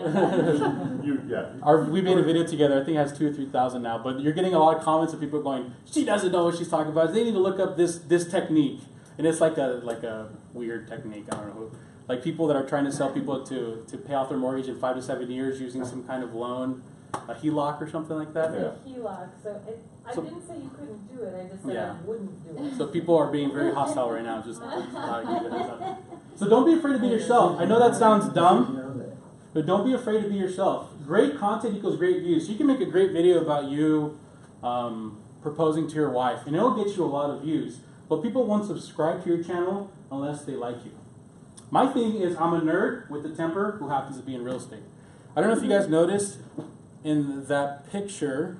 We made a video together. I think it has 2,000 or 3,000 now. But you're getting a lot of comments of people going, "She doesn't know what she's talking about. They need to look up this technique." And it's like a weird technique. I don't know who. Like people that are trying to sell people to pay off their mortgage in 5 to 7 years using some kind of loan, a HELOC or something like that. It's a HELOC, I didn't say you couldn't do it. I just said Yeah. I wouldn't do it. So people are being very hostile right now. Just so don't be afraid to be yourself. I know that sounds dumb, but don't be afraid to be yourself. Great content equals great views. So you can make a great video about you proposing to your wife, and it'll get you a lot of views. But people won't subscribe to your channel unless they like you. My thing is I'm a nerd with a temper who happens to be in real estate. I don't know if you guys noticed in that picture,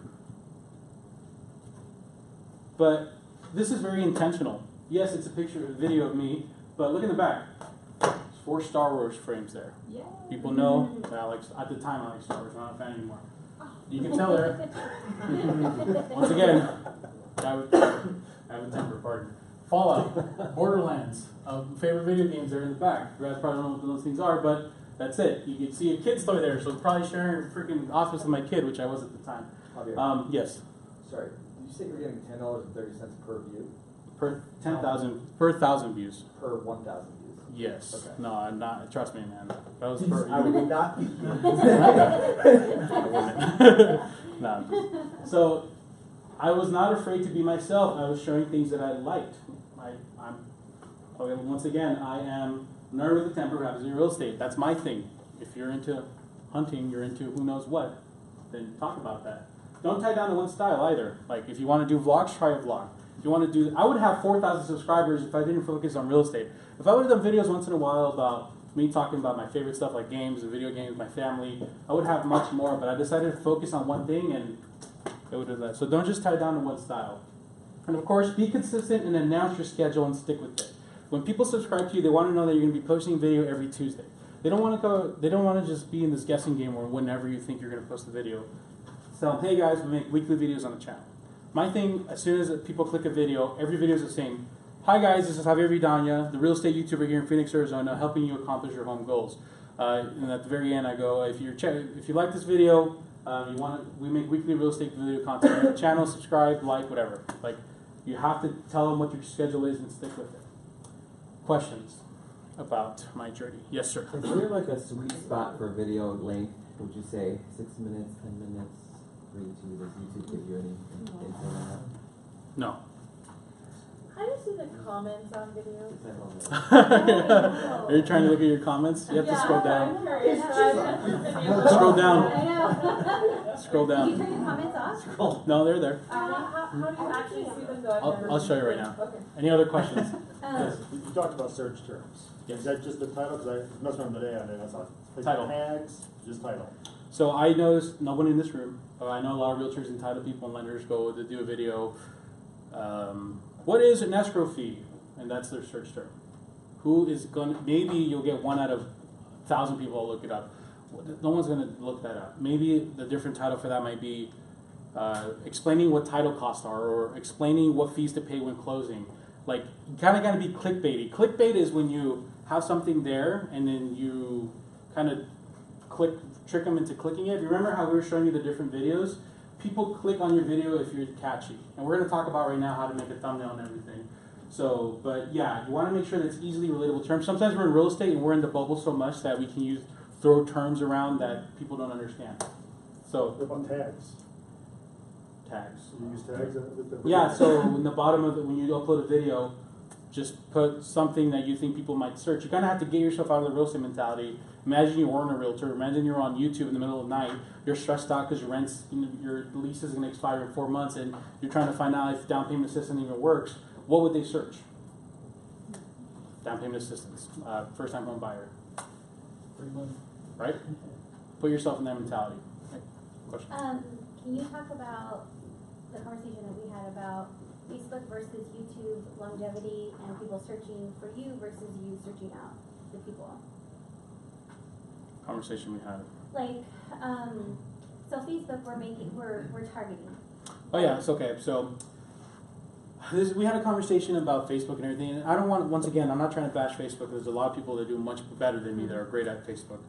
but this is very intentional. Yes, it's a video of me, but look in the back. There's 4 Star Wars frames there. Yeah. People know that at the time I like Star Wars. I'm not a fan anymore. You can tell there. Once again, I have a temper, pardon. Fallout, Borderlands, favorite video games are in the back. You guys probably don't know what those things are, but that's it. You can see a kid's toy there, so probably sharing a freaking office with my kid, which I was at the time. Javier, Yes. sorry, did you say you're getting $10.30 per view? Per 10,000 per 1,000 views. Per 1,000 views? Yes. Okay. No, I'm not. Trust me, man. That was per. I would not be. No. So I was not afraid to be myself. I was showing things that I liked. Once again, I am a nerd with a temper who happens in real estate. That's my thing. If you're into hunting, you're into who knows what, then talk about that. Don't tie down to one style either. Like if you want to do vlogs, try a vlog. If you want to do, I would have 4,000 subscribers if I didn't focus on real estate. If I would have done videos once in a while about me talking about my favorite stuff like games and video games, my family, I would have much more, but I decided to focus on one thing and it would do that. So don't just tie down to one style. And of course, be consistent and announce your schedule and stick with it. When people subscribe to you, they want to know that you're going to be posting a video every Tuesday. They don't want to just be in this guessing game where whenever you think you're going to post a video, tell them, hey guys, we make weekly videos on the channel. My thing, as soon as people click a video, every video is the same. Hi guys, this is Javier Vidana, the real estate YouTuber here in Phoenix, Arizona, helping you accomplish your home goals. And at the very end, I go, if you like this video, we make weekly real estate video content on the channel, subscribe, like, whatever. Like, you have to tell them what your schedule is and stick with it. Questions about my journey? Yes, sir. Is there like a sweet spot for video length? Would you say 6 minutes, 10 minutes for YouTube? Does YouTube give you any insight on that? No. How do you see the comments on videos? Are you trying to look at your comments? You have to scroll down. I'm curious. Scroll down. I know. Scroll Do you down. turn your comments off? No, they're there. How do you actually see them though? I've never I'll show you right now. Any other questions? You talked about search terms. Yes. Is that just the title? Because I must remember today on it. I saw Title. tags, just title. So I noticed no one in this room. I know a lot of realtors and title people and lenders go to do a video. What is an escrow fee? And that's their search term. Who is going to, maybe you'll get 1 out of 1,000 people will look it up. No one's going to look that up. Maybe the different title for that might be explaining what title costs are or explaining what fees to pay when closing. Like, you kind of got to be clickbaity. Clickbait is when you have something there and then you kind of trick them into clicking it. Remember how we were showing you the different videos? People click on your video if you're catchy. And we're going to talk about right now how to make a thumbnail and everything. So, but yeah, you want to make sure that it's easily relatable terms. Sometimes we're in real estate and we're in the bubble so much that we can throw terms around that people don't understand. So, What about tags? tags. You use tags with the Yeah, so in the bottom of it, when you upload a video, just put something that you think people might search. You kind of have to get yourself out of the real estate mentality. Imagine you weren't a realtor. Imagine you're on YouTube in the middle of the night. You're stressed out because your lease is going to expire in 4 months, and you're trying to find out if down payment assistance even works. What would they search? Down payment assistance, first-time home buyer, Free money. right? Put yourself in that mentality. question. Can you talk about the conversation that we had about Facebook versus YouTube longevity and people searching for you versus you searching out the people? Conversation we had. Like, so Facebook, we're targeting. Oh yeah, it's okay. So we had a conversation about Facebook and everything, and I don't want, once again, I'm not trying to bash Facebook. There's a lot of people that do much better than me that are great at Facebook.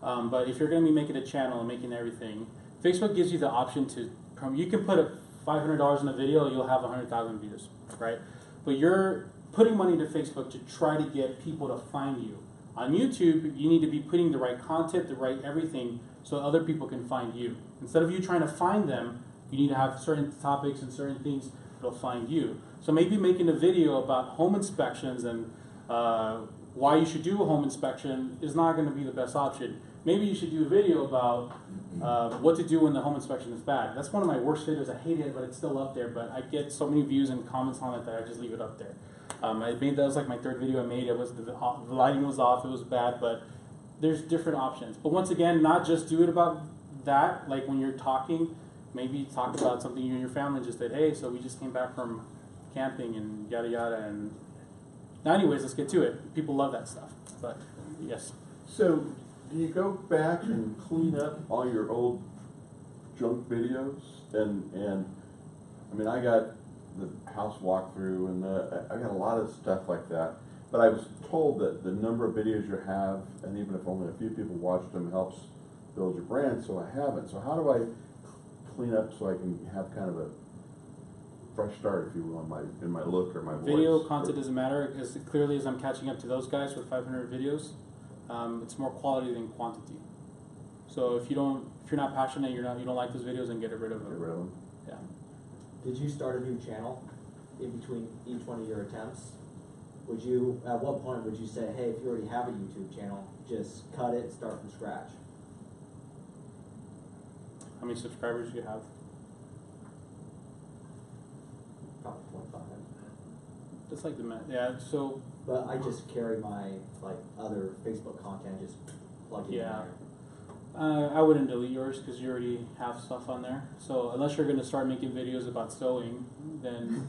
But if you're going to be making a channel and making everything, Facebook gives you the option to, you can put $500 in a video, you'll have 100,000 views, right? But you're putting money into Facebook to try to get people to find you. On YouTube, you need to be putting the right content, the right everything, so other people can find you. Instead of you trying to find them, you need to have certain topics and certain things that'll find you. So maybe making a video about home inspections and why you should do a home inspection is not going to be the best option. Maybe you should do a video about what to do when the home inspection is bad. That's one of my worst videos. I hate it, but it's still up there. But I get so many views and comments on it that I just leave it up there. That was like my third video I made. It was the lighting was off. It was bad, but there's different options. But once again, not just do it about that. Like when you're talking, maybe talk about something you and your family just did. Hey, so we just came back from camping and yada yada. And now, anyways, let's get to it. People love that stuff. But yes. So, do you go back and clean up all your old junk videos? And I mean, I got the house walkthrough, and I got a lot of stuff like that. But I was told that the number of videos you have, and even if only a few people watched them, helps build your brand. So I haven't. So how do I clean up so I can have kind of a fresh start, if you will, in my look or my voice? Video content doesn't matter, as clearly as I'm catching up to those guys with 500 videos. It's more quality than quantity. So if you're not passionate, you don't like those videos, then get rid of them. Get rid of them. Yeah. Did you start a new channel in between each one of your attempts? Would you, at what point would you say, hey, if you already have a YouTube channel, just cut it, start from scratch? How many subscribers do you have? Probably 25. Just like yeah. So. But I just carry my other Facebook content, just plug it in there. I wouldn't delete yours because you already have stuff on there. So unless you're going to start making videos about sewing, then.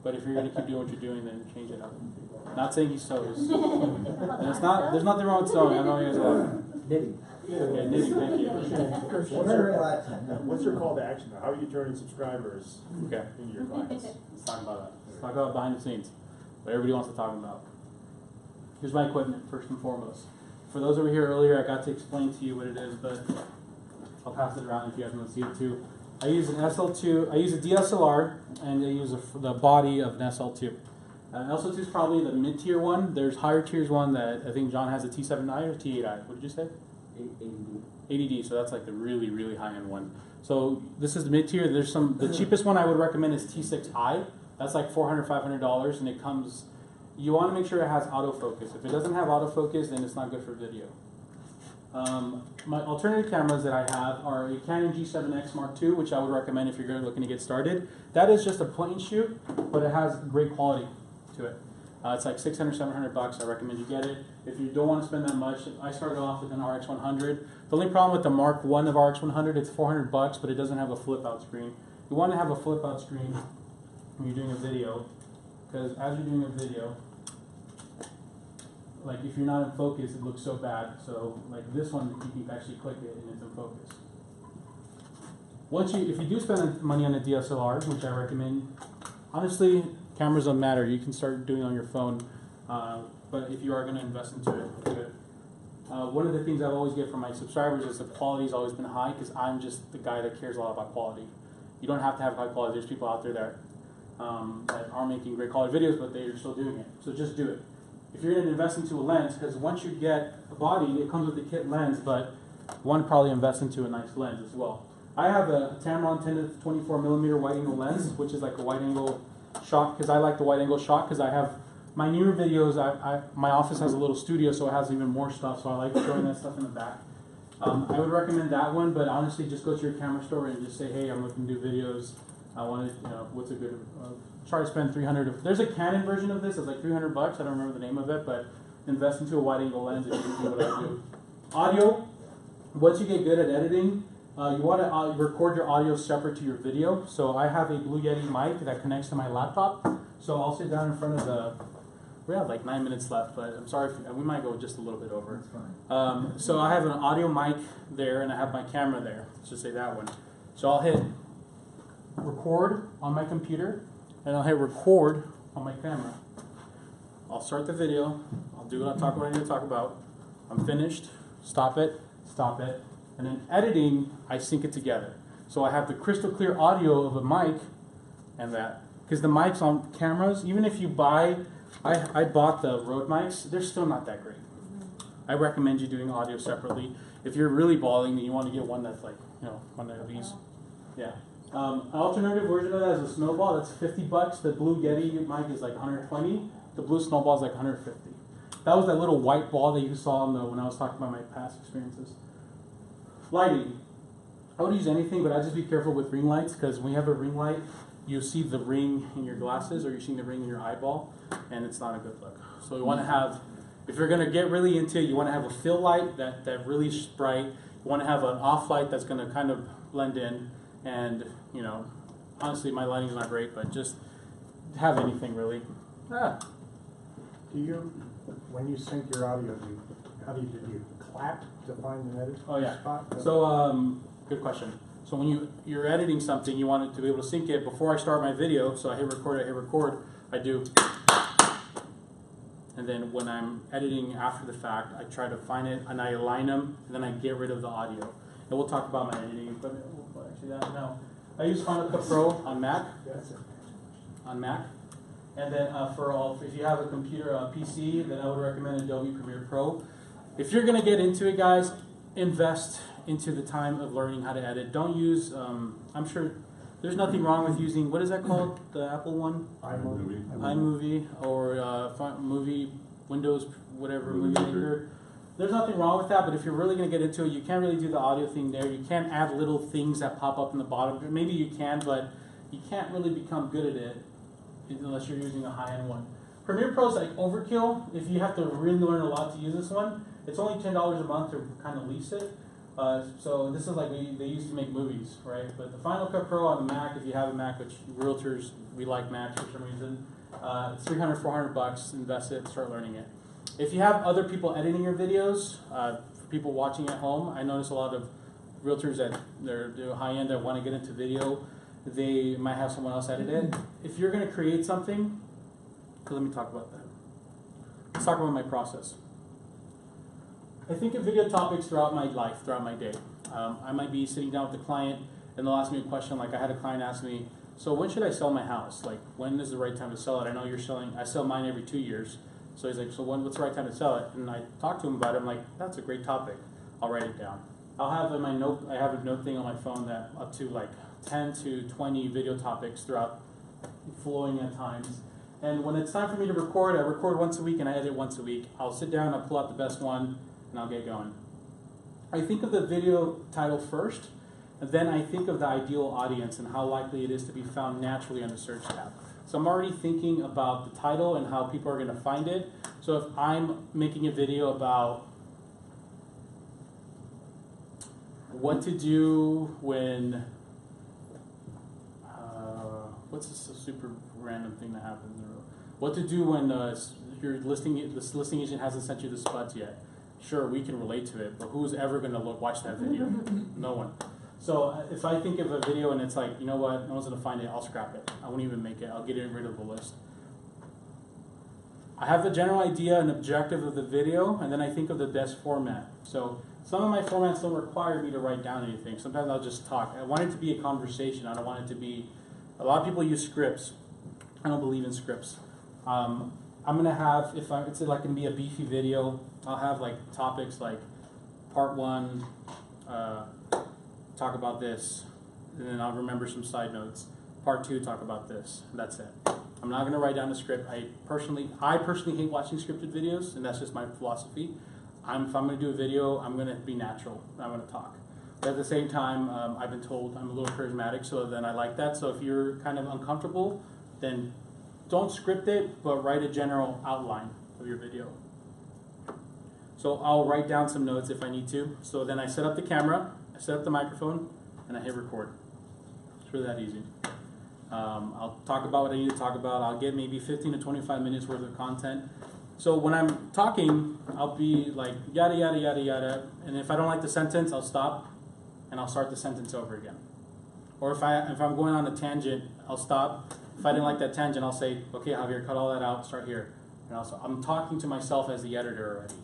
But if you're going to keep doing what you're doing, then change it up. Not saying he sews. And it's not. There's nothing wrong with sewing. I know you guys are. Knitting. Okay, knitting. Thank you. What's your call to action? How are you turning subscribers Okay. into your clients? Let's talk about that. Let's talk about behind the scenes. What everybody wants to talk about. Here's my equipment, first and foremost. For those over here earlier, I got to explain to you what it is, but I'll pass it around if you guys want to see it too. I use an SL2, I use a DSLR, and I use the body of an SL2. SL2 is probably the mid-tier one. There's higher tiers one that I think John has a T7i or T8i. What did you say? ADD, so that's like the really, really high-end one. So this is the mid-tier. There's the cheapest one I would recommend is T6i. That's like $400, $500, and it comes. You want to make sure it has autofocus. If it doesn't have autofocus, then it's not good for video. My alternative cameras that I have are a Canon G7X Mark II, which I would recommend if you're looking to get started. That is just a point and shoot, but it has great quality to it. It's like $600, $700. I recommend you get it. If you don't want to spend that much, I started off with an RX100. The only problem with the Mark I of RX100, it's $400, but it doesn't have a flip-out screen. You want to have a flip-out screen when you're doing a video, because as you're doing a video, like if you're not in focus, it looks so bad. So like this one, you can actually click it and it's in focus. If you do spend money on a DSLR, which I recommend, honestly, cameras don't matter. You can start doing it on your phone, but if you are going to invest into it, do it. One of the things I've always get from my subscribers is the quality's always been high because I'm just the guy that cares a lot about quality. You don't have to have high quality. There's people out there that are making great quality videos, but they're still doing it. So just do it. If you're going to invest into a lens, because once you get a body, it comes with the kit lens, but one probably invest into a nice lens as well. I have a Tamron 10 to 24 millimeter wide angle lens, which is like a wide angle shot, because I like the wide angle shot, because I have my newer videos, my office has a little studio, so it has even more stuff, so I like showing that stuff in the back. I would recommend that one, but honestly, just go to your camera store and just say, hey, I'm looking to do videos. I want to, what's a good, try to spend $300. There's a Canon version of this. It's like $300. I don't remember the name of it, but invest into a wide-angle lens if you do what I do. Audio, once you get good at editing, You want to record your audio separate to your video. So I have a Blue Yeti mic that connects to my laptop. So I'll sit down in front of the. We have like 9 minutes left, but I'm sorry if we might go just a little bit over. That's fine. So I have an audio mic there, and I have my camera there. Let's just say that one. So I'll hit record on my computer, and I'll hit record on my camera. I'll start the video. I'll do what I need to talk about. I'm finished. Stop it. And then editing, I sync it together. So I have the crystal clear audio of a mic and that. Because the mics on cameras, even if you buy, I bought the Rode mics, they're still not that great. I recommend you doing audio separately. If you're really balling, then you want to get one that's like, one of these. Yeah. An alternative version of that is a Snowball. That's $50. The Blue Yeti mic is like 120. The Blue Snowball is like 150. That was that little white ball that you saw when I was talking about my past experiences. Lighting. I would use anything, but I'd just be careful with ring lights, because when you have a ring light, you see the ring in your glasses, or you're seeing the ring in your eyeball, and it's not a good look. So you want to have, if you're going to get really into it, you want to have a fill light that really is bright. You want to have an off light that's going to kind of blend in, and honestly, my lighting is not great, but just have anything really. Do you, when you sync your audio, how do you clap to find an edit spot? So, good question. So when you're editing something, you want it to be able to sync it before I start my video. So I hit record, I do. And then when I'm editing after the fact, I try to find it and I align them, and then I get rid of the audio. And we'll talk about my editing equipment. I use Final Cut Pro on Mac. And then if you have a computer, PC, then I would recommend Adobe Premiere Pro. If you're gonna get into it, guys, invest into the time of learning how to edit. Don't use, I'm sure there's nothing wrong with using, what is that called? The Apple one? iMovie or movie, Windows, whatever, movie maker. There's nothing wrong with that, but if you're really going to get into it, you can't really do the audio thing there. You can't add little things that pop up in the bottom. Maybe you can, but you can't really become good at it unless you're using a high-end one. Premiere Pro is like overkill. If you have to really learn a lot to use this one, it's only $10 a month to kind of lease it. So this is like they used to make movies, right? But the Final Cut Pro on the Mac, if you have a Mac, which realtors, we like Macs for some reason, it's $300, $400. Invest it, start learning it. If you have other people editing your videos, for people watching at home, I notice a lot of realtors that they're high-end that want to get into video, they might have someone else edit it. If you're going to create something, let me talk about that. Let's talk about my process. I think of video topics throughout my life, throughout my day. I might be sitting down with the client, and they'll ask me a question. Like I had a client ask me, so when should I sell my house? Like, when is the right time to sell it? I know you're selling, I sell mine every 2 years. So he's like, so what's the right time to sell it? And I talked to him about it. I'm like, that's a great topic. I'll write it down. I'll have in my note, I have a note thing on my phone that up to like 10 to 20 video topics throughout flowing at times. And when it's time for me to record, I record once a week and I edit once a week. I'll sit down, I'll pull out the best one, and I'll get going. I think of the video title first, and then I think of the ideal audience and how likely it is to be found naturally on the search tab. So I'm already thinking about the title and how people are going to find it. So if I'm making a video about what to do when, what's a super random thing that happens in the room? What to do when the listing agent hasn't sent you the spuds yet? Sure, we can relate to it, but who's ever going to watch that video? No one. So if I think of a video and it's like, you know what, no one's going to find it, I'll scrap it. I won't even make it. I'll get it rid of the list. I have the general idea and objective of the video, and then I think of the best format. So some of my formats don't require me to write down anything. Sometimes I'll just talk. I want it to be a conversation. I don't want it to be, a lot of people use scripts. I don't believe in scripts. I'm going to have, if it's like going to be a beefy video, I'll have like topics like part 1, talk about this, and then I'll remember some side notes. Part 2, talk about this. That's it. I'm not going to write down a script. I personally hate watching scripted videos, and that's just my philosophy. If I'm going to do a video, I'm going to be natural. I'm going to talk. But at the same time, I've been told I'm a little charismatic, so then I like that. So if you're kind of uncomfortable, then don't script it, but write a general outline of your video. So I'll write down some notes if I need to. So then I set up the camera. set up the microphone, and I hit record. It's really that easy. I'll talk about what I need to talk about. I'll get maybe 15 to 25 minutes worth of content. So when I'm talking, I'll be like yada yada yada yada, and if I don't like the sentence, I'll stop and I'll start the sentence over again. Or if I'm going on a tangent, I'll stop. If I didn't like that tangent, I'll say, okay, Javier, cut all that out, start here. And also, I'm talking to myself as the editor already.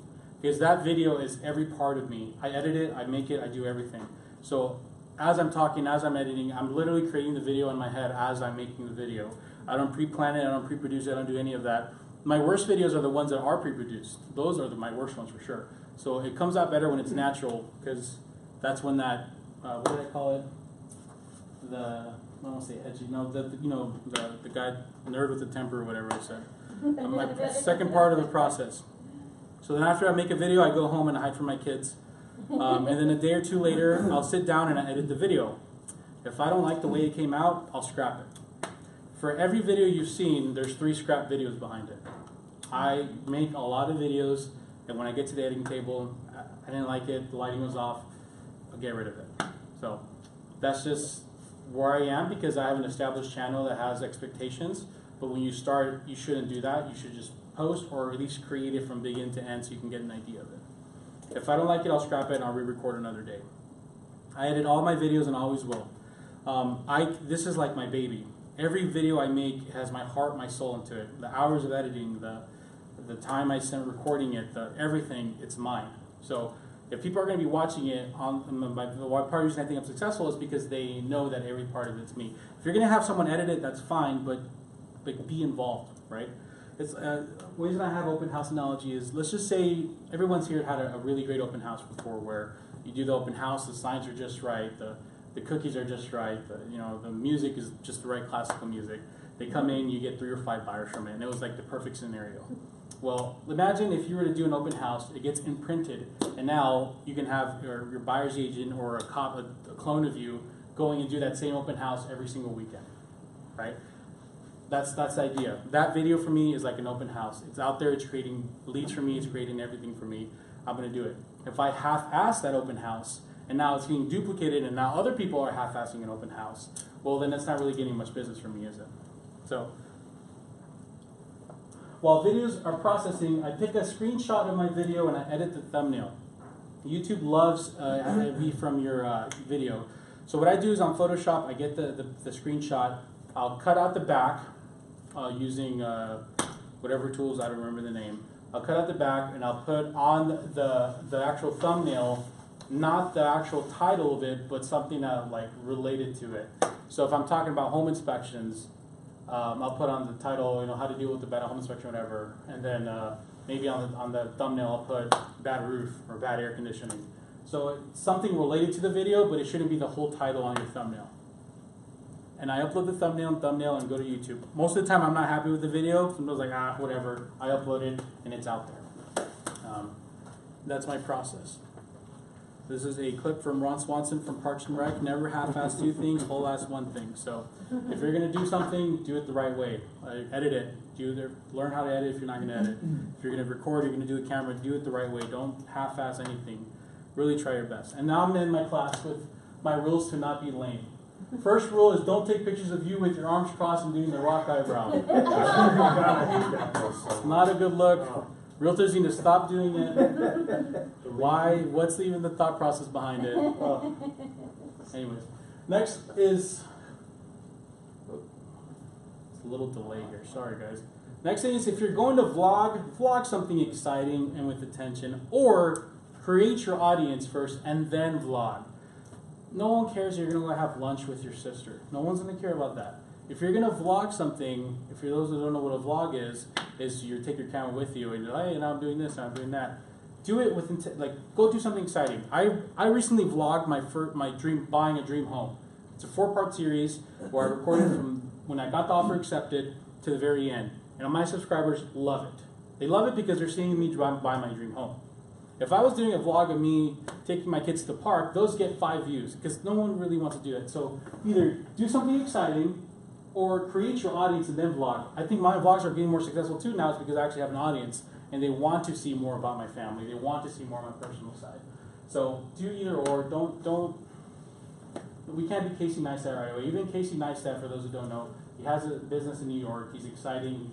Because that video is every part of me. I edit it, I make it, I do everything. So as I'm talking, as I'm editing, I'm literally creating the video in my head as I'm making the video. I don't pre-plan it, I don't pre-produce it, I don't do any of that. My worst videos are the ones that are pre-produced. Those are my worst ones for sure. So it comes out better when it's natural, because that's when that, what did I call it? I don't want to say edgy, no, the guy, nerd with the temper or whatever I said. My second part of the process. So then after I make a video, I go home and I hide from my kids. And then a day or two later, I'll sit down and I edit the video. If I don't like the way it came out, I'll scrap it. For every video you've seen, there's 3 scrap videos behind it. I make a lot of videos, and when I get to the editing table, I didn't like it, the lighting was off, I'll get rid of it. So that's just where I am, because I have an established channel that has expectations. But when you start, you shouldn't do that. You should just post, or at least create it from beginning to end so you can get an idea of it. If I don't like it, I'll scrap it and I'll re-record another day. I edit all my videos and always will. This is like my baby. Every video I make has my heart, my soul into it. The hours of editing, the time I spent recording it, everything, it's mine. So if people are going to be watching it, the part of the reason I think I'm successful is because they know that every part of it's me. If you're going to have someone edit it, that's fine, but be involved, right? It's reason I have open house analogy is, let's just say everyone's here had a really great open house before, where you do the open house, the signs are just right, the cookies are just right, the music is just the right classical music. They come in, you get 3 or 5 buyers from it, and it was like the perfect scenario. Well, imagine if you were to do an open house, it gets imprinted, and now you can have your buyer's agent or a clone of you going and do that same open house every single weekend, right? That's the idea. That video for me is like an open house. It's out there, it's creating leads for me, it's creating everything for me. I'm going to do it. If I half-ass that open house, and now it's being duplicated, and now other people are half-assing an open house, well, then that's not really getting much business from me, is it? So, while videos are processing, I pick a screenshot of my video and I edit the thumbnail. YouTube loves me from your video. So what I do is on Photoshop, I get the screenshot, I'll cut out the back using whatever tools, I don't remember the name. I'll cut out the back and I'll put on the actual thumbnail, not the actual title of it, but something like related to it. So if I'm talking about home inspections, I'll put on the title, how to deal with the bad home inspection, whatever, and then maybe on the thumbnail I'll put bad roof or bad air conditioning. So it's something related to the video, but it shouldn't be the whole title on your thumbnail. And I upload the thumbnail and go to YouTube. Most of the time I'm not happy with the video. Sometimes like, whatever. I upload it and it's out there. That's my process. This is a clip from Ron Swanson from Parks and Rec. Never half-ass 2 things, whole-ass 1 thing. So if you're going to do something, do it the right way. Edit it. Learn how to edit if you're not going to edit. If you're going to record, you're going to do a camera, do it the right way. Don't half-ass anything. Really try your best. And now I'm in my class with my rules to not be lame. First rule is don't take pictures of you with your arms crossed and doing the rock eyebrow. It's not a good look. Realtors need to stop doing it. Why? What's even the thought process behind it? Anyways, next is, it's a little delay here. Sorry, guys. Next thing is, if you're going to vlog something exciting and with attention, or create your audience first and then vlog. No one cares you're going to go have lunch with your sister. No one's going to care about that. If you're going to vlog something, if you're those who don't know what a vlog is you take your camera with you and you're like, hey, now I'm doing this, now I'm doing that. Do it with go do something exciting. I recently vlogged my dream, buying a dream home. It's a 4-part series where I recorded from when I got the offer accepted to the very end. And my subscribers love it. They love it because they're seeing me buy my dream home. If I was doing a vlog of me taking my kids to the park, those get 5 views because no one really wants to do that. So either do something exciting or create your audience and then vlog. I think my vlogs are getting more successful too now is because I actually have an audience and they want to see more about my family. They want to see more of my personal side. So do either or. Don't we can't be Casey Neistat right away. Even Casey Neistat, for those who don't know, he has a business in New York. He's exciting,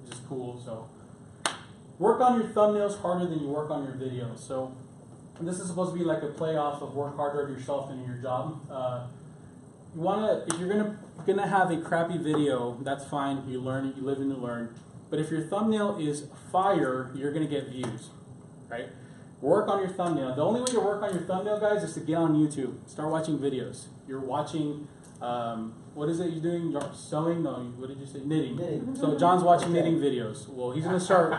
he's just cool. So work on your thumbnails harder than you work on your videos. So this is supposed to be like a playoff of work harder at yourself than in your job. You wanna, if you're gonna have a crappy video, that's fine. You learn it, you live and you learn. But if your thumbnail is fire, you're gonna get views, right? Work on your thumbnail. The only way to work on your thumbnail, guys, is to get on YouTube. Start watching videos. You're watching, what is it you're doing? You're sewing? No, what did you say? Knitting. So John's watching knitting videos. Well, he's gonna start,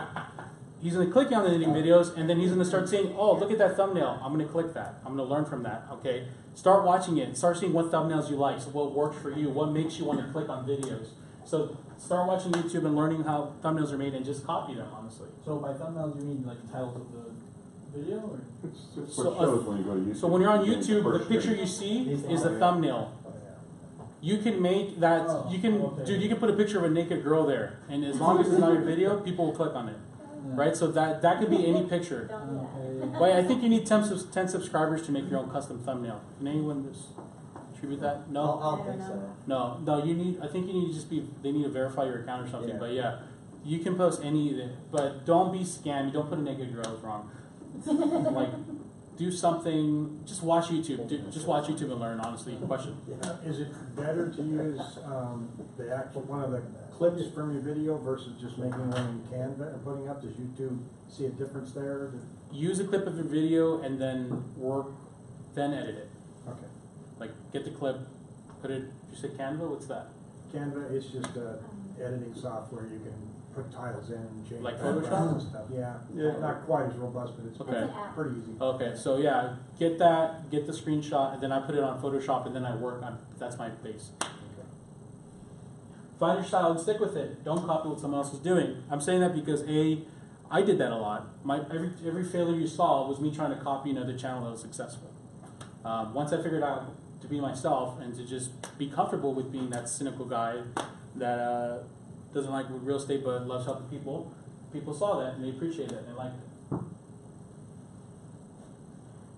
he's gonna click on the knitting videos, and then he's gonna start saying, oh, look at that thumbnail. I'm gonna click that. I'm gonna learn from that, okay? Start watching it. Start seeing what thumbnails you like. So what works for you? What makes you want to click on videos? So start watching YouTube and learning how thumbnails are made and just copy them, honestly. So by thumbnails, you mean like the titles of the video, or? It's So, what shows when you go to YouTube. So when you're on It's the YouTube, the first picture thing. you see is the thumbnail. You can make that, you can, dude, you can put a picture of a naked girl there, and as long as it's not your video, people will click on it, right? So that could be any picture. But I think you need 10 subscribers to make your own custom thumbnail. Can anyone just attribute that? I No? don't think so. No, you need, I think you need to just be, they need to verify your account or something, Yeah. but yeah. You can post any, but don't be scammy, don't put a naked girl, it's wrong. Like, do something, just watch YouTube, just watch YouTube and learn, honestly, question. Is it better to use the actual, one of the clips from your video versus just making one in Canva and putting up? Does YouTube see a difference there? Use a clip of your video and then then edit it. Okay. Like, get the clip, put it, you said Canva, what's that? Canva is just editing software. You can put tiles in and change Like backgrounds Photoshop? and stuff. Yeah. Yeah. Not quite as robust, but it's Okay. pretty easy. Okay, so yeah, get that, get the screenshot, and then I put it on Photoshop, and then I work on, that's my base. Find your style and stick with it. Don't copy what someone else is doing. I'm saying that because I did that a lot. Every failure you saw was me trying to copy another channel that was successful. Once I figured out to be myself and to just be comfortable with being that cynical guy that doesn't like real estate but loves helping people, people saw that and they appreciated it and they liked it.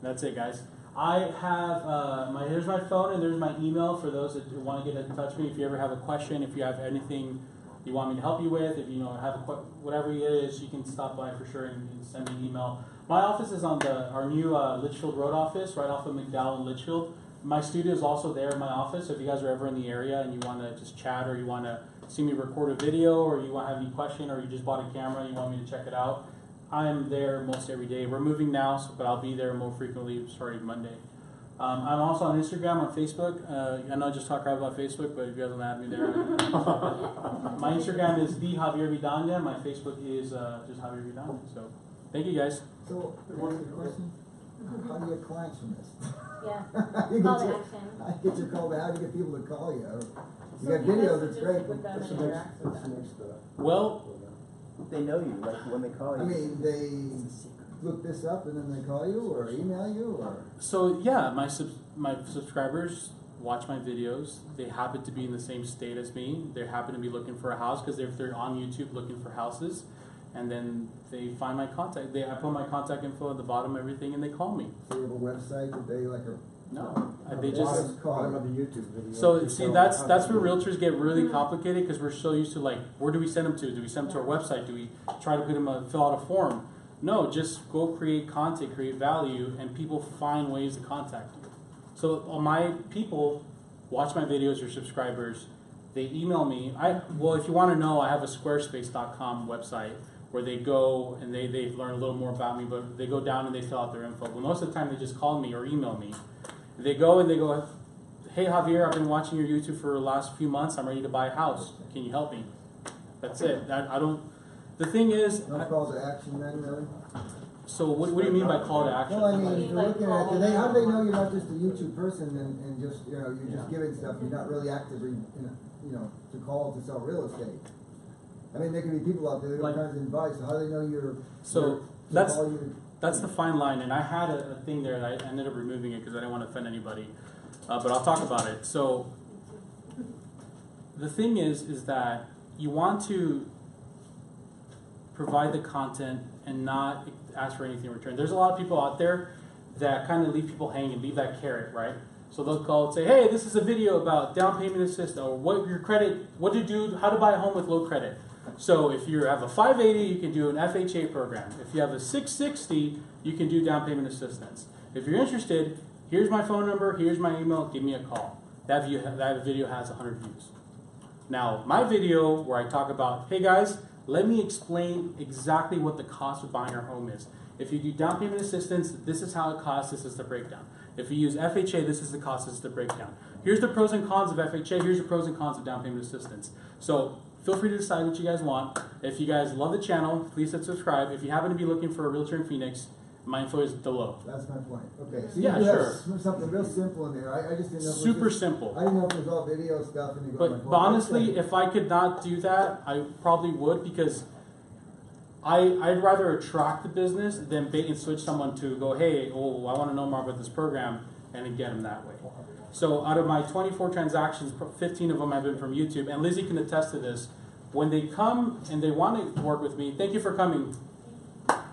That's it, guys. I have here's my phone and there's my email for those that want to get in touch with me. If you ever have a question, if you have anything you want me to help you with, if you have whatever it is, you can stop by for sure and send me an email. My office is on our new Litchfield Road office, right off of McDowell and Litchfield. My studio is also there in my office, so if you guys are ever in the area and you want to just chat or you want to see me record a video or you want to have any question or you just bought a camera and you want me to check it out, I am there most every day. We're moving now, but I'll be there more frequently starting Monday. I'm also on Instagram, on Facebook. I know I just talk crap about Facebook, but if you guys want to add me there. My Instagram is the Javier Vidana. My Facebook is just Javier Vidana. So thank you guys. So, one question. How do you get clients from this? Yeah. How do you Call get to your- action. How do you get your call back? How do you get people to call you? You So got he video, has to that's just great. with them What's and the interact with them. next step? Well, They know you, like when they call you. I mean, they look this up and then they call you or email you or? so yeah, my subscribers watch my videos. They happen to be in the same state as me. They happen to be looking for a house because if they're on YouTube looking for houses, and then they find my contact. I put my contact info at the bottom of everything, and they call me. So you have a website that they like a? No, they Bottom just. bottom of the YouTube video. So You see, show that's how where to- realtors get really complicated because we're so used to like, where do we send them to? Do we send them to our website? Do we try to put them fill out a form? No, just go create content, create value, and people find ways to contact you. So all my people watch my videos or subscribers. They email me. Well, if you want to know, I have a Squarespace.com website where they go and they learn a little more about me, but they go down and they fill out their info. But most of the time they just call me or email me. They go and they go, hey Javier, I've been watching your YouTube for the last few months. I'm ready to buy a house. Can you help me? That's it. The thing is, No call to action then, really? so what do you mean by call to action? Well, I mean, if you're Like looking at, follow how do they them. know you're not just a YouTube person and just, you're just giving stuff, you're not really actively, to call to sell real estate? I mean, there can be people out there that Like- have kinds of advice, so how do they know you're? So to that's call you? that's the fine line, and I had a thing there that I ended up removing it because I didn't want to offend anybody. But I'll talk about it. So the thing is that you want to provide the content and not ask for anything in return. There's a lot of people out there that kind of leave people hanging, leave that carrot, right? So they'll call and say, hey, this is a video about down payment assist, or what to do, how to buy a home with low credit. So if you have a 580, you can do an FHA program. If you have a 660, you can do down payment assistance. If you're interested, here's my phone number, here's my email, give me a call. That video has 100 views. Now, my video where I talk about, hey guys, let me explain exactly what the cost of buying our home is. If you do down payment assistance, this is how it costs, this is the breakdown. If you use FHA, this is the cost, this is the breakdown. Here's the pros and cons of FHA, here's the pros and cons of down payment assistance. So feel free to decide what you guys want. If you guys love the channel, please hit subscribe. If you happen to be looking for a realtor in Phoenix, my info is below. That's my point. Okay, so Yeah, you sure. have something real simple in there. I just didn't know. If it was Super just, simple. I didn't know if it was all video stuff and you go. But honestly, if I could not do that, I probably would, because I'd rather attract the business than bait and switch someone to go, hey, oh, I want to know more about this program, and then get them that way. So out of my 24 transactions, 15 of them have been from YouTube, and Lizzie can attest to this. When they come and they want to work with me, thank you for coming.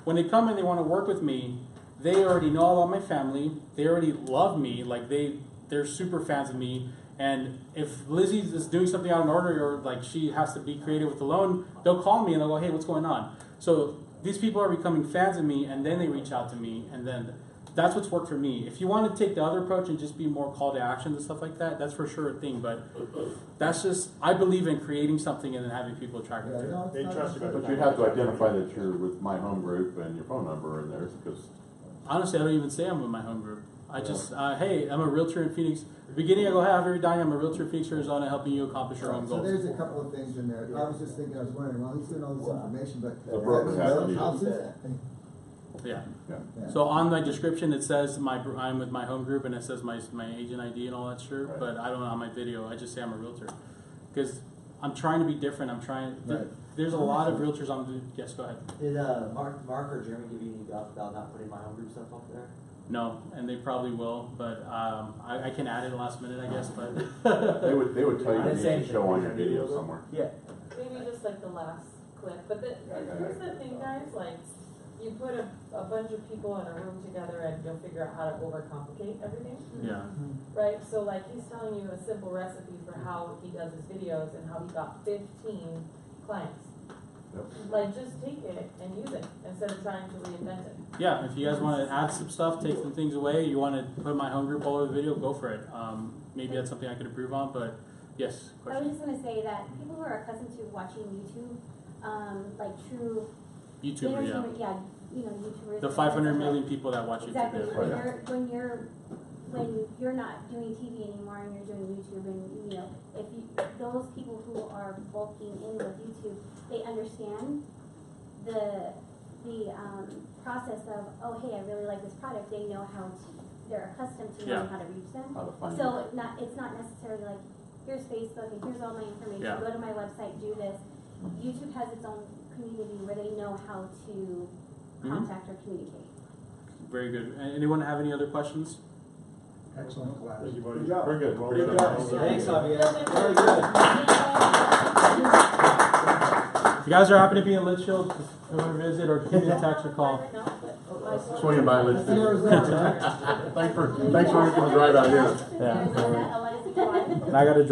When they come and they want to work with me, they already know all about my family. They already love me. Like they're super fans of me. And if Lizzie is doing something out of order, or like she has to be creative with the loan, they'll call me and they'll go, hey, what's going on? So these people are becoming fans of me, and then they reach out to me, and then that's what's worked for me. If you want to take the other approach and just be more call to action and stuff like that, that's for sure a thing. But that's just, I believe in creating something and then having people attracted to it. They trust you. But you'd have to identify that you're with My Home Group and your phone number in there, because Honestly, I don't even say I'm with my home group. I just, hey, I'm a realtor in Phoenix. At the beginning, I go, hi, Javier, Vidana, I'm a realtor in Phoenix, Arizona, helping you accomplish your own So goals. there's a couple of things in there. I was just thinking, I was wondering, well, he's doing all this information, but The broker has to build do it. houses? Yeah. Yeah. So on my description, it says I'm with my home group, and it says my agent ID and all that shit. Right. But I don't know on my video. I just say I'm a realtor because I'm trying to be different. I'm trying. Right. There's a lot of realtors on the. Yes, go ahead. Did Mark or Jeremy give you any guff about not putting my home group stuff up there? No, and they probably will, but I can add it last minute, I guess. But they would tell you I didn't to say need to show on your video somewhere. Yeah. Maybe just like the last clip, but here's the thing, guys, like, you put a bunch of people in a room together and you'll figure out how to overcomplicate everything. yeah, Right, so like he's telling you a simple recipe for how he does his videos and how he got 15 clients. Yep. Like, just take it and use it instead of trying to reinvent it. yeah. If you guys want to add some stuff, take some things away, you want to put my home group all over the video, go for it. Maybe that's something I could improve on, but yes. I was Question. just gonna say that people who are accustomed to watching YouTube, like true YouTuber, yeah. entertainment, yeah, you know, YouTubers. The 500 million people that watch YouTube. Exactly. Yeah. When you're not doing TV anymore and you're doing YouTube, and you know, if those people who are bulking in with YouTube, they understand the process of, oh hey, I really like this product. They know how to. They're accustomed to knowing Yeah. how to reach them. How to find So it. it's not necessarily like, here's Facebook and here's all my information. Yeah. Go to my website, do this. YouTube has its own community where they know how to contact or communicate. Very good. Anyone have any other questions? Excellent class. Thank you, buddy. Good job. Very good. Well Good done. job. Thanks, Javier. Very If you guys are happy to be in Litchfield, come and visit or give me a text or call. Swinging by Litchfield. Thanks for making the drive out here. Yeah. Arizona, Alexis, And I got to